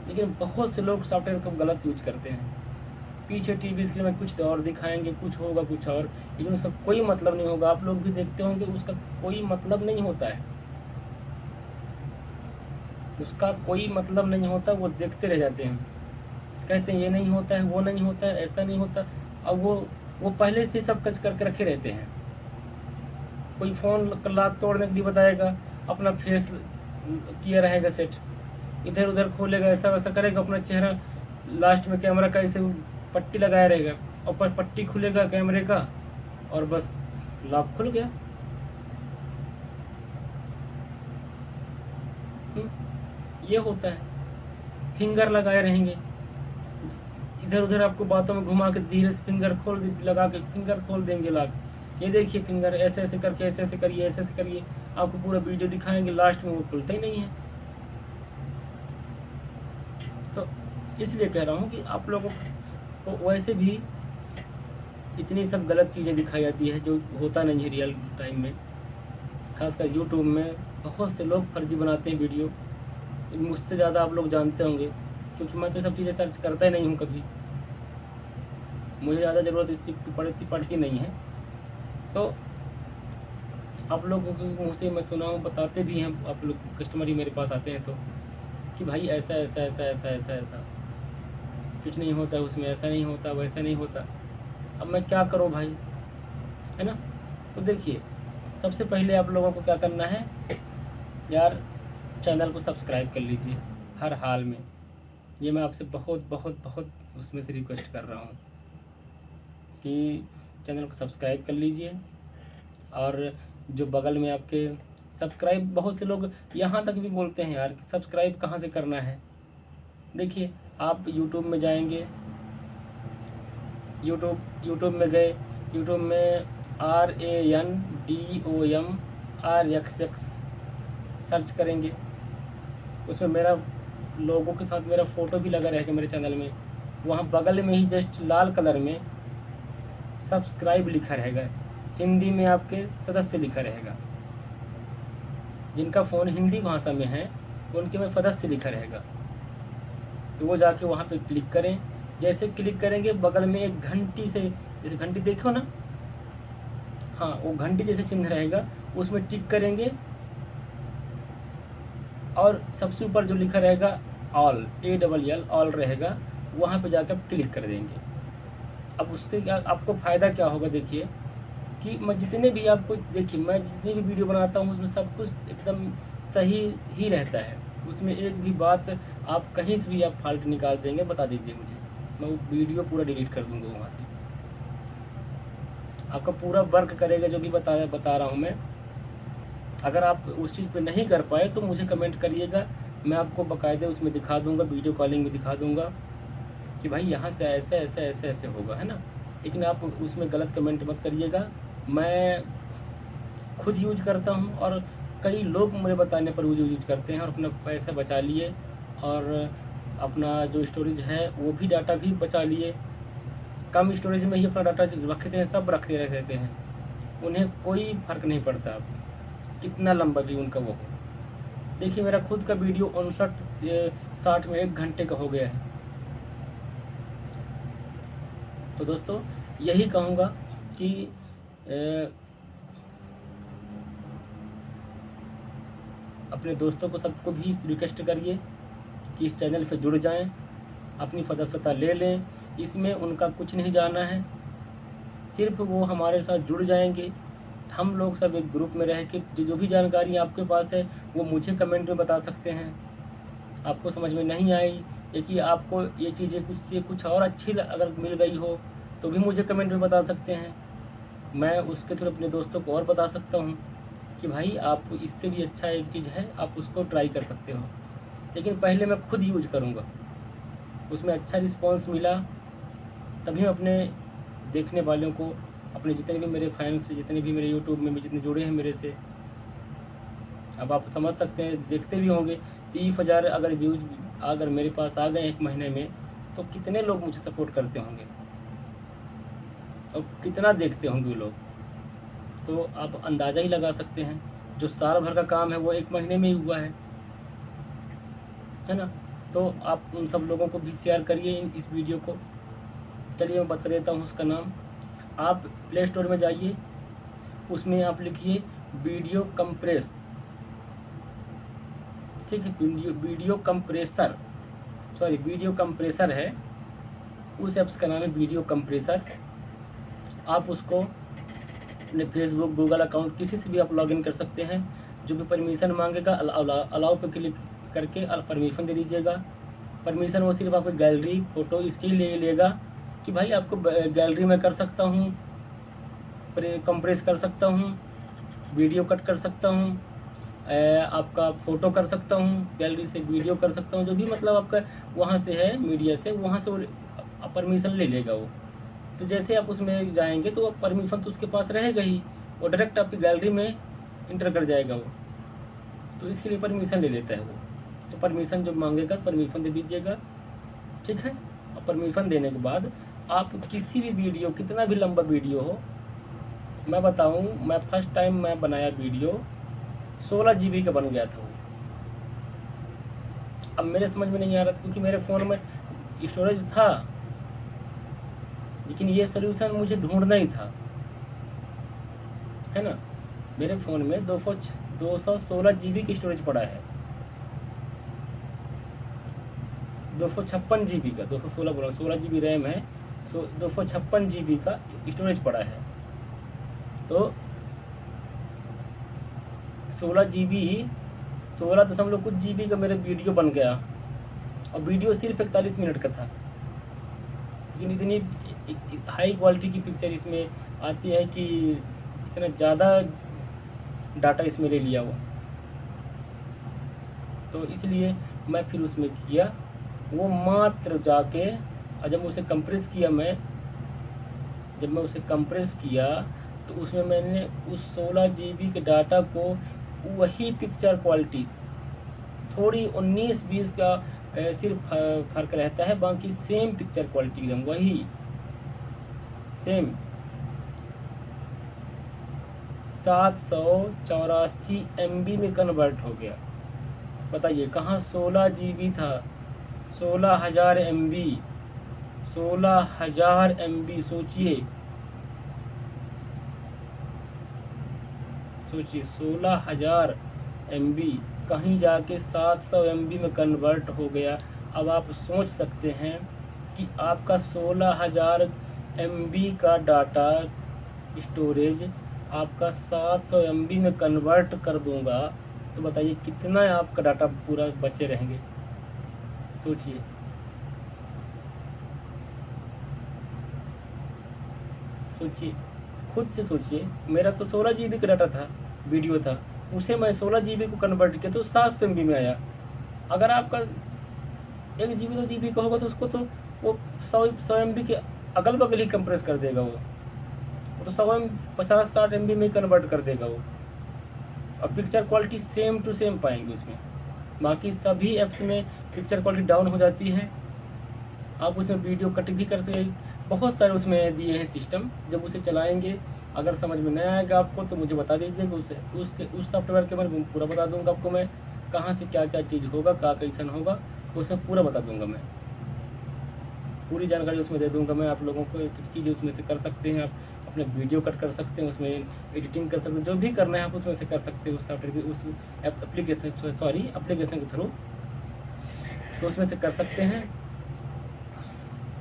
लेकिन बहुत से लोग सॉफ्टवेयर को गलत यूज करते हैं। पीछे टीवी स्क्रीन में कुछ और दिखाएंगे, कुछ होगा कुछ और, लेकिन उसका कोई मतलब नहीं होगा। आप लोग भी देखते होंगे, उसका कोई मतलब नहीं होता है, उसका कोई मतलब नहीं होता। वो देखते रह जाते हैं, कहते हैं ये नहीं होता है, वो नहीं होता है, ऐसा नहीं होता। अब वो पहले से सब कुछ करके रखे रहते हैं। कोई फ़ोन लात तोड़ने के लिए बताएगा, अपना फेस किया रहेगा सेट, इधर उधर खोलेगा, ऐसा वैसा करेगा, अपना चेहरा, लास्ट में कैमरा का ऐसे पट्टी लगाया रहेगा, ऊपर पट्टी खुलेगा कैमरे का, और बस लॉक खुल गया। ये होता है। फिंगर लगाए रहेंगे, इधर उधर आपको बातों में घुमा के धीरे से फिंगर लगा के फिंगर खोल देंगे लॉक। ये देखिए फिंगर ऐसे ऐसे करके, ऐसे ऐसे करिए, ऐसे ऐसे करिए, आपको पूरा वीडियो दिखाएंगे, लास्ट में वो खुलता ही नहीं है। तो इसलिए कह रहा हूँ कि आप लोगों को वैसे भी इतनी सब गलत चीज़ें दिखाई जाती है जो होता नहीं है रियल टाइम में। खासकर यूट्यूब में बहुत से लोग फर्जी बनाते हैं वीडियो, मुझसे ज़्यादा आप लोग जानते होंगे, क्योंकि मैं तो सब चीज़ें सर्च करता ही नहीं हूँ कभी, मुझे ज़्यादा ज़रूरत इसकी पड़ती नहीं है। तो आप लोगों के मुँह से मैं सुना हूँ, बताते भी हैं आप लोग, कस्टमर ही मेरे पास आते हैं तो, कि भाई ऐसा ऐसा ऐसा ऐसा ऐसा ऐसा कुछ नहीं होता उसमें, ऐसा नहीं होता, वैसा नहीं होता। अब मैं क्या करूँ भाई, है ना। तो देखिए, सबसे पहले आप लोगों को क्या करना है यार, चैनल को सब्सक्राइब कर लीजिए हर हाल में। ये मैं आपसे बहुत बहुत बहुत उसमें से रिक्वेस्ट कर रहा हूँ कि चैनल को सब्सक्राइब कर लीजिए। और जो बगल में आपके सब्सक्राइब, बहुत से लोग यहाँ तक भी बोलते हैं यार कि सब्सक्राइब कहाँ से करना है। देखिए, आप यूट्यूब में जाएंगे, यूट्यूब में गए, यूट्यूब में RANDOMRXX सर्च करेंगे, उसमें मेरा लोगों के साथ मेरा फ़ोटो भी लगा रहेगा मेरे चैनल में। वहाँ बगल में ही जस्ट लाल कलर में सब्सक्राइब लिखा रहेगा, हिंदी में आपके सदस्य लिखा रहेगा। जिनका फ़ोन हिंदी भाषा में है उनके में सदस्य लिखा रहेगा, तो वो जाके वहाँ पे क्लिक करें। जैसे क्लिक करेंगे, बगल में एक घंटी से, जैसे घंटी देखो ना, हाँ वो घंटी जैसे चिन्ह रहेगा, उसमें टिक करेंगे, और सबसे ऊपर जो लिखा रहेगा ऑल, ALL ऑल रहेगा, वहाँ पे जाकर आप क्लिक कर देंगे। अब उससे क्या आपको फ़ायदा क्या होगा, देखिए कि मैं जितने भी आपको, देखिए मैं जितनी भी वीडियो बनाता हूँ उसमें सब कुछ एकदम सही ही रहता है, उसमें एक भी बात आप कहीं से भी आप फॉल्ट निकाल देंगे, बता दीजिए मुझे, मैं वो वीडियो पूरा डिलीट कर दूँगा वहाँ से। आपका पूरा वर्क करेगा जो भी बता रहा हूँ मैं। अगर आप उस चीज़ पे नहीं कर पाए तो मुझे कमेंट करिएगा, मैं आपको बाकायदे उसमें दिखा दूँगा, वीडियो कॉलिंग में दिखा दूँगा कि भाई यहाँ से ऐसे ऐसे ऐसे ऐसे होगा, है ना। लेकिन आप उसमें गलत कमेंट मत करिएगा। मैं खुद यूज करता हूँ और कई लोग मेरे बताने पर यूज करते हैं और अपना पैसा बचा लिए, और अपना जो स्टोरेज है वो भी डाटा भी बचा लिए। कम स्टोरेज में ही अपना डाटा रखते हैं, सब रखते रहते हैं, उन्हें कोई फ़र्क नहीं पड़ता अब कितना लंबा भी उनका वो हो। देखिए मेरा खुद का वीडियो 59-60 में 1 घंटे का हो गया है। तो दोस्तों यही कहूँगा कि अपने दोस्तों को सबको भी रिक्वेस्ट करिए कि इस चैनल पे जुड़ जाएं, अपनी फ़तः ले लें। इसमें उनका कुछ नहीं जाना है, सिर्फ वो हमारे साथ जुड़ जाएंगे। हम लोग सब एक ग्रुप में रह के जो भी जानकारी आपके पास है वो मुझे कमेंट में बता सकते हैं। आपको समझ में नहीं आई या कि आपको ये चीज़ें कुछ से कुछ और अच्छी अगर मिल गई हो तो भी मुझे कमेंट में बता सकते हैं। मैं उसके थ्रू अपने दोस्तों को और बता सकता हूँ कि भाई आप इससे भी अच्छा एक चीज़ है, आप उसको ट्राई कर सकते हो। लेकिन पहले मैं खुद यूज करूँगा, उसमें अच्छा रिस्पॉन्स मिला तभी मैं अपने देखने वालों को, अपने जितने भी मेरे फैंस, जितने भी मेरे यूट्यूब में जितने जुड़े हैं मेरे से, अब आप समझ सकते हैं, देखते भी होंगे 30,000 अगर व्यूज अगर मेरे पास आ गए एक महीने में तो कितने लोग मुझे सपोर्ट करते होंगे और कितना देखते होंगे लोग। तो आप अंदाज़ा ही लगा सकते हैं, जो साल भर का काम है वो एक महीने में ही हुआ है ना। तो आप उन सब लोगों को भी शेयर करिए इस वीडियो को। चलिए मैं बता देता हूँ उसका नाम। आप प्ले स्टोर में जाइए, उसमें आप लिखिए वीडियो कंप्रेस, ठीक है, video compressor, sorry video compressor है, उस ऐप्स का नाम है वीडियो कंप्रेसर। आप उसको अपने फेसबुक, गूगल अकाउंट किसी से भी आप लॉगिन कर सकते हैं। जो भी परमिशन मांगेगा अलाउ पे क्लिक करके परमिशन दे दीजिएगा। परमिशन वो सिर्फ आपकी गैलरी फ़ोटो इसके लिए लेगा कि भाई आपको गैलरी में कर सकता हूँ, कंप्रेस कर सकता हूँ, वीडियो कट कर सकता हूँ, आपका फ़ोटो कर सकता हूँ, गैलरी से वीडियो कर सकता हूँ, जो भी मतलब आपका वहाँ से है मीडिया से, वहाँ से वो परमिशन ले लेगा वो। तो जैसे आप उसमें जाएंगे तो परमिशन तो उसके पास रहेगा ही, वो डायरेक्ट आपकी गैलरी में इंटर कर जाएगा वो। तो इसके लिए परमिशन ले लेता है वो। तो परमिशन जो मांगेगा परमिशन दे दीजिएगा, ठीक है। और परमिशन देने के बाद आप किसी भी वीडियो, कितना भी लंबा वीडियो हो, मैं बताऊं, मैं फर्स्ट टाइम मैं बनाया वीडियो 16 GB का बन गया था वो। अब मेरे समझ में नहीं आ रहा था क्योंकि मेरे फ़ोन में स्टोरेज था, लेकिन ये सलूशन मुझे ढूंढना ही था, है ना। मेरे फ़ोन में 216 GB की स्टोरेज पड़ा है, 256 GB का, 216 बोला, 16 GB रैम है, 256 GB का स्टोरेज पड़ा है। तो 16 GB, 16 कुछ GB का मेरा वीडियो बन गया, और वीडियो सिर्फ 41 मिनट का था। लेकिन इतनी हाई क्वालिटी की पिक्चर इसमें आती है कि इतना ज़्यादा डाटा इसमें ले लिया वो। तो इसलिए मैं फिर उसमें किया वो, मात्र जाके, और जब उसे कंप्रेस किया जब मैं उसे कंप्रेस किया तो उसमें मैंने उस 16 GB के डाटा को, वही पिक्चर क्वालिटी, थोड़ी 19-20 का सिर्फ फ़र्क रहता है, बाकी सेम पिक्चर क्वालिटी एकदम वही सेम 784 MB में कन्वर्ट हो गया। बताइए, कहाँ 16 GB था, 16,000 MB, 16,000 MB। सोचिए 16,000 MB कहीं जाके 700 MB में कन्वर्ट हो गया। अब आप सोच सकते हैं कि आपका 16,000 MB का डाटा स्टोरेज आपका 700 MB में कन्वर्ट कर दूंगा, तो बताइए कितना आपका डाटा पूरा बचे रहेंगे। सोचिए, सोचिए, खुद से सोचिए। मेरा तो 16 GB का डाटा था, वीडियो था, उसे मैं 16 GB को कन्वर्ट किया तो 700 MB में आया। अगर आपका 1 GB 2 GB का होगा तो उसको तो वो 100 MB के अगल बगल ही कंप्रेस कर देगा वो तो 50-60 MB में कन्वर्ट कर देगा वो। और picture quality same to same पाएंगे उसमें। बाकी सभी ऐप्स में पिक्चर क्वालिटी डाउन हो जाती है, आप उसमें वीडियो कट भी कर सके, बहुत सारे उसमें दिए हैं सिस्टम। जब उसे चलाएंगे, अगर समझ में नहीं आएगा आपको तो मुझे बता दीजिएगा, उस सॉफ्टवेयर के बारे में पूरा बता दूंगा आपको मैं, कहाँ से क्या क्या चीज़ होगा, क्या कैसन होगा, उसमें पूरा बता दूंगा मैं, पूरी जानकारी उसमें दे दूंगा मैं आप लोगों को। एक चीज़ उसमें से कर सकते हैं आप, अपने वीडियो कट कर सकते हैं, उसमें एडिटिंग कर सकते हैं, जो भी करना है आप उसमें से कर सकते हो, उस सॉफ्टवेयर के उस एप्लीकेशन के थ्रू, तो उसमें से कर सकते हैं।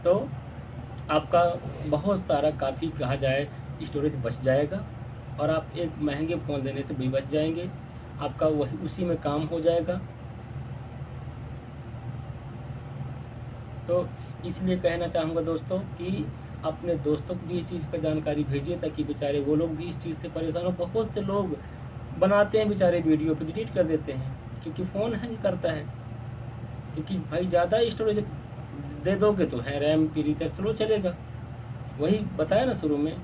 तो आपका बहुत सारा काफ़ी कहा जाए स्टोरेज बच जाएगा और आप एक महंगे फ़ोन लेने से भी बच जाएंगे, आपका वही उसी में काम हो जाएगा। तो इसलिए कहना चाहूँगा दोस्तों कि अपने दोस्तों को भी ये चीज़ का जानकारी भेजिए, ताकि बेचारे वो लोग भी इस चीज़ से परेशान हो। बहुत से लोग बनाते हैं बेचारे वीडियो फिर डिलीट कर देते हैं, क्योंकि फ़ोन हैंग करता है। क्योंकि भाई ज़्यादा स्टोरेज दे दोगे तो है रैम पीरी तक स्लो चलेगा। वही बताया ना शुरू में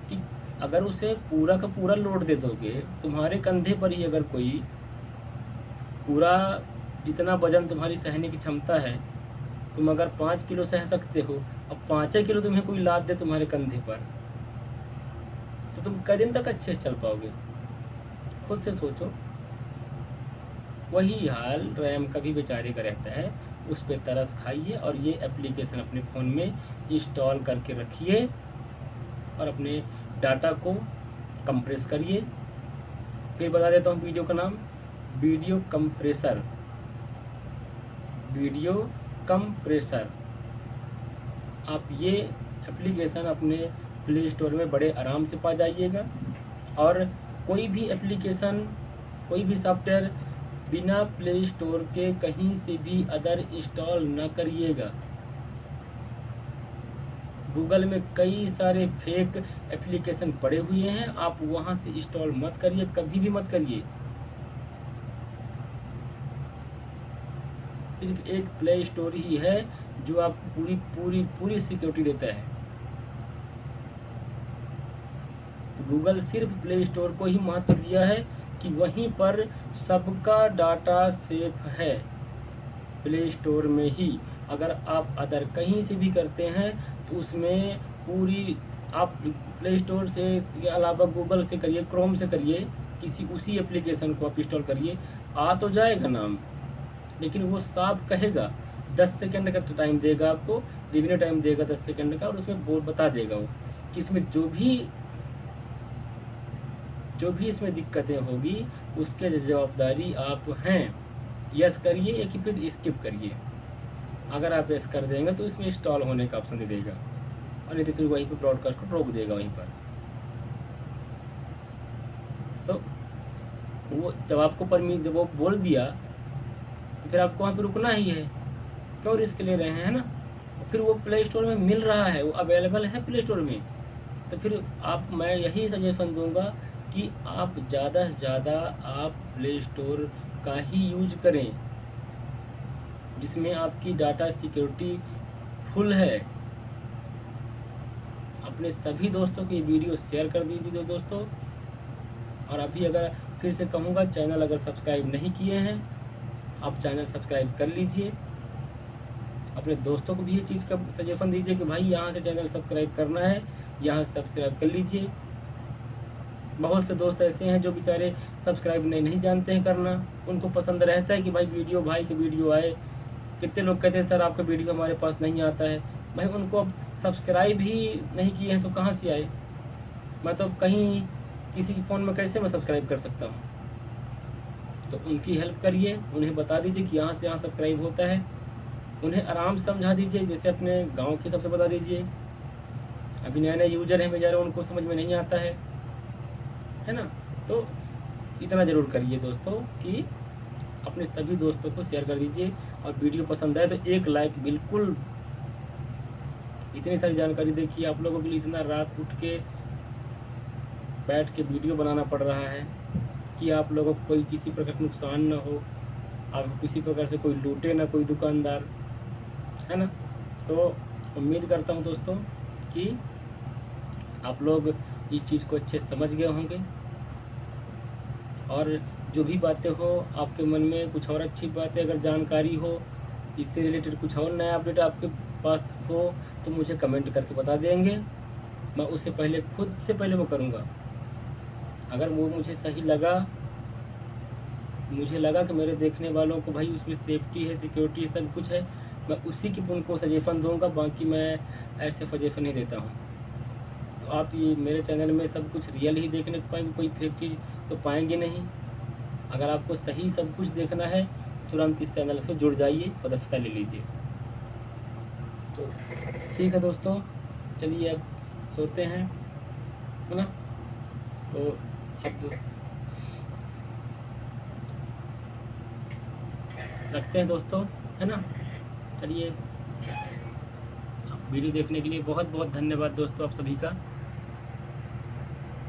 कि अगर उसे पूरा का पूरा लोड दे दोगे, तुम्हारे कंधे पर ही अगर कोई पूरा जितना वजन तुम्हारी सहने की क्षमता है, तुम अगर 5 किलो सह सकते हो, अब 5 किलो तुम्हें कोई लाद दे तुम्हारे कंधे पर, तो तुम कै दिन तक अच्छे से चल पाओगे? खुद से सोचो। वही हाल रैम का भी बेचारे का रहता है, उस पर तरस खाइए और ये एप्लीकेशन अपने फ़ोन में इंस्टॉल करके रखिए और अपने डाटा को कंप्रेस करिए। फिर बता देता हूँ वीडियो का नाम, वीडियो कंप्रेसर। वीडियो कंप्रेसर आप ये एप्लीकेशन अपने प्ले स्टोर में बड़े आराम से पा जाइएगा। और कोई भी एप्लीकेशन, कोई भी सॉफ्टवेयर बिना प्ले स्टोर के कहीं से भी अदर इंस्टॉल ना करिएगा। गूगल में कई सारे फेक एप्लीकेशन पड़े हुए हैं, आप वहाँ से इंस्टॉल मत करिए, कभी भी मत करिए। सिर्फ एक प्ले स्टोर ही है जो आपको पूरी पूरी पूरी सिक्योरिटी देता है। गूगल सिर्फ प्ले स्टोर को ही महत्व दिया है कि वहीं पर सबका डाटा सेफ है, प्ले स्टोर में ही। अगर आप अदर कहीं से भी करते हैं तो उसमें पूरी, आप प्ले स्टोर से के अलावा गूगल से करिए, क्रोम से करिए, किसी उसी एप्लीकेशन को आप इंस्टॉल करिए, आ तो जाएगा नाम, लेकिन वो साफ कहेगा, 10 सेकंड का टाइम देगा आपको, रिव्यू टाइम देगा 10 सेकंड का, और उसमें बोल बता देगा वो कि इसमें जो भी इसमें दिक्कतें होगी उसके जवाबदारी आप हैं। यस करिए या कि फिर स्किप करिए। अगर आप यस कर देंगे तो इसमें इंस्टॉल होने का ऑप्शन दे देगा, और नहीं तो फिर वहीं पर ब्रॉडकास्ट को रोक देगा वहीं पर। तो वो जब आपको जब वो बोल दिया तो फिर आपको वहाँ पर रुकना ही है, क्यों रिस्क ले रहे हैं, है ना। फिर वो प्ले स्टोर में मिल रहा है, वो अवेलेबल है प्ले स्टोर में, तो फिर मैं यही सजेशन दूंगा कि आप ज़्यादा से ज़्यादा आप प्ले स्टोर का ही यूज करें, जिसमें आपकी डाटा सिक्योरिटी फुल है। अपने सभी दोस्तों को ये वीडियो शेयर कर दीजिए दोस्तों। और अभी अगर फिर से कहूँगा, चैनल अगर सब्सक्राइब नहीं किए हैं, आप चैनल सब्सक्राइब कर लीजिए। अपने दोस्तों को भी ये चीज़ का सजेशन दीजिए कि भाई यहाँ से चैनल सब्सक्राइब करना है, यहाँ से सब्सक्राइब कर लीजिए। बहुत से दोस्त ऐसे हैं जो बेचारे सब्सक्राइब नहीं जानते हैं करना, उनको पसंद रहता है कि भाई भाई की वीडियो आए। कितने लोग कहते हैं सर आपका वीडियो हमारे पास नहीं आता है। भाई उनको अब सब्सक्राइब ही नहीं किए हैं तो कहाँ से आए। मैं तो कहीं किसी के फ़ोन में कैसे मैं सब्सक्राइब कर सकता हूँ। तो उनकी हेल्प करिए, उन्हें बता दीजिए कि यहाँ से यहाँ सब्सक्राइब होता है। उन्हें आराम से समझा दीजिए, जैसे अपने गांव के सबसे बता दीजिए। अभी नए नए यूजर हैं बेचारे, उनको समझ में नहीं आता है ना। तो इतना ज़रूर करिए दोस्तों कि अपने सभी दोस्तों को शेयर कर दीजिए, और वीडियो पसंद आए तो एक लाइक बिल्कुल। इतनी सारी जानकारी देखिए, आप लोगों के लिए इतना रात उठ के बैठ के वीडियो बनाना पड़ रहा है कि आप लोगों को कोई किसी प्रकार का नुकसान ना हो, आपको किसी प्रकार से कोई लूटे ना कोई दुकानदार, है ना। तो उम्मीद करता हूँ दोस्तों कि आप लोग इस चीज़ को अच्छे से समझ गए होंगे, और जो भी बातें हो आपके मन में, कुछ और अच्छी बातें अगर जानकारी हो, इससे रिलेटेड कुछ और नया अपडेट आपके पास हो, तो मुझे कमेंट करके बता देंगे। मैं उससे पहले खुद से पहले मैं करूँगा। अगर वो मुझे सही लगा, मुझे लगा कि मेरे देखने वालों को भाई उसमें सेफ्टी है, सिक्योरिटी है, सब कुछ है, मैं उसी की उनको सजेशन दूंगा। बाकी मैं ऐसे सजेशन नहीं देता हूँ। आप ये मेरे चैनल में सब कुछ रियल ही देखने को पाएंगे, कोई फेक चीज़ तो पाएंगे नहीं। अगर आपको सही सब कुछ देखना है तुरंत इस चैनल से जुड़ जाइए, पता ले लीजिए। तो ठीक है दोस्तों, चलिए अब सोते हैं, है ना। तो अब रखते हैं दोस्तों, है ना। चलिए, वीडियो देखने के लिए बहुत बहुत धन्यवाद दोस्तों आप सभी का।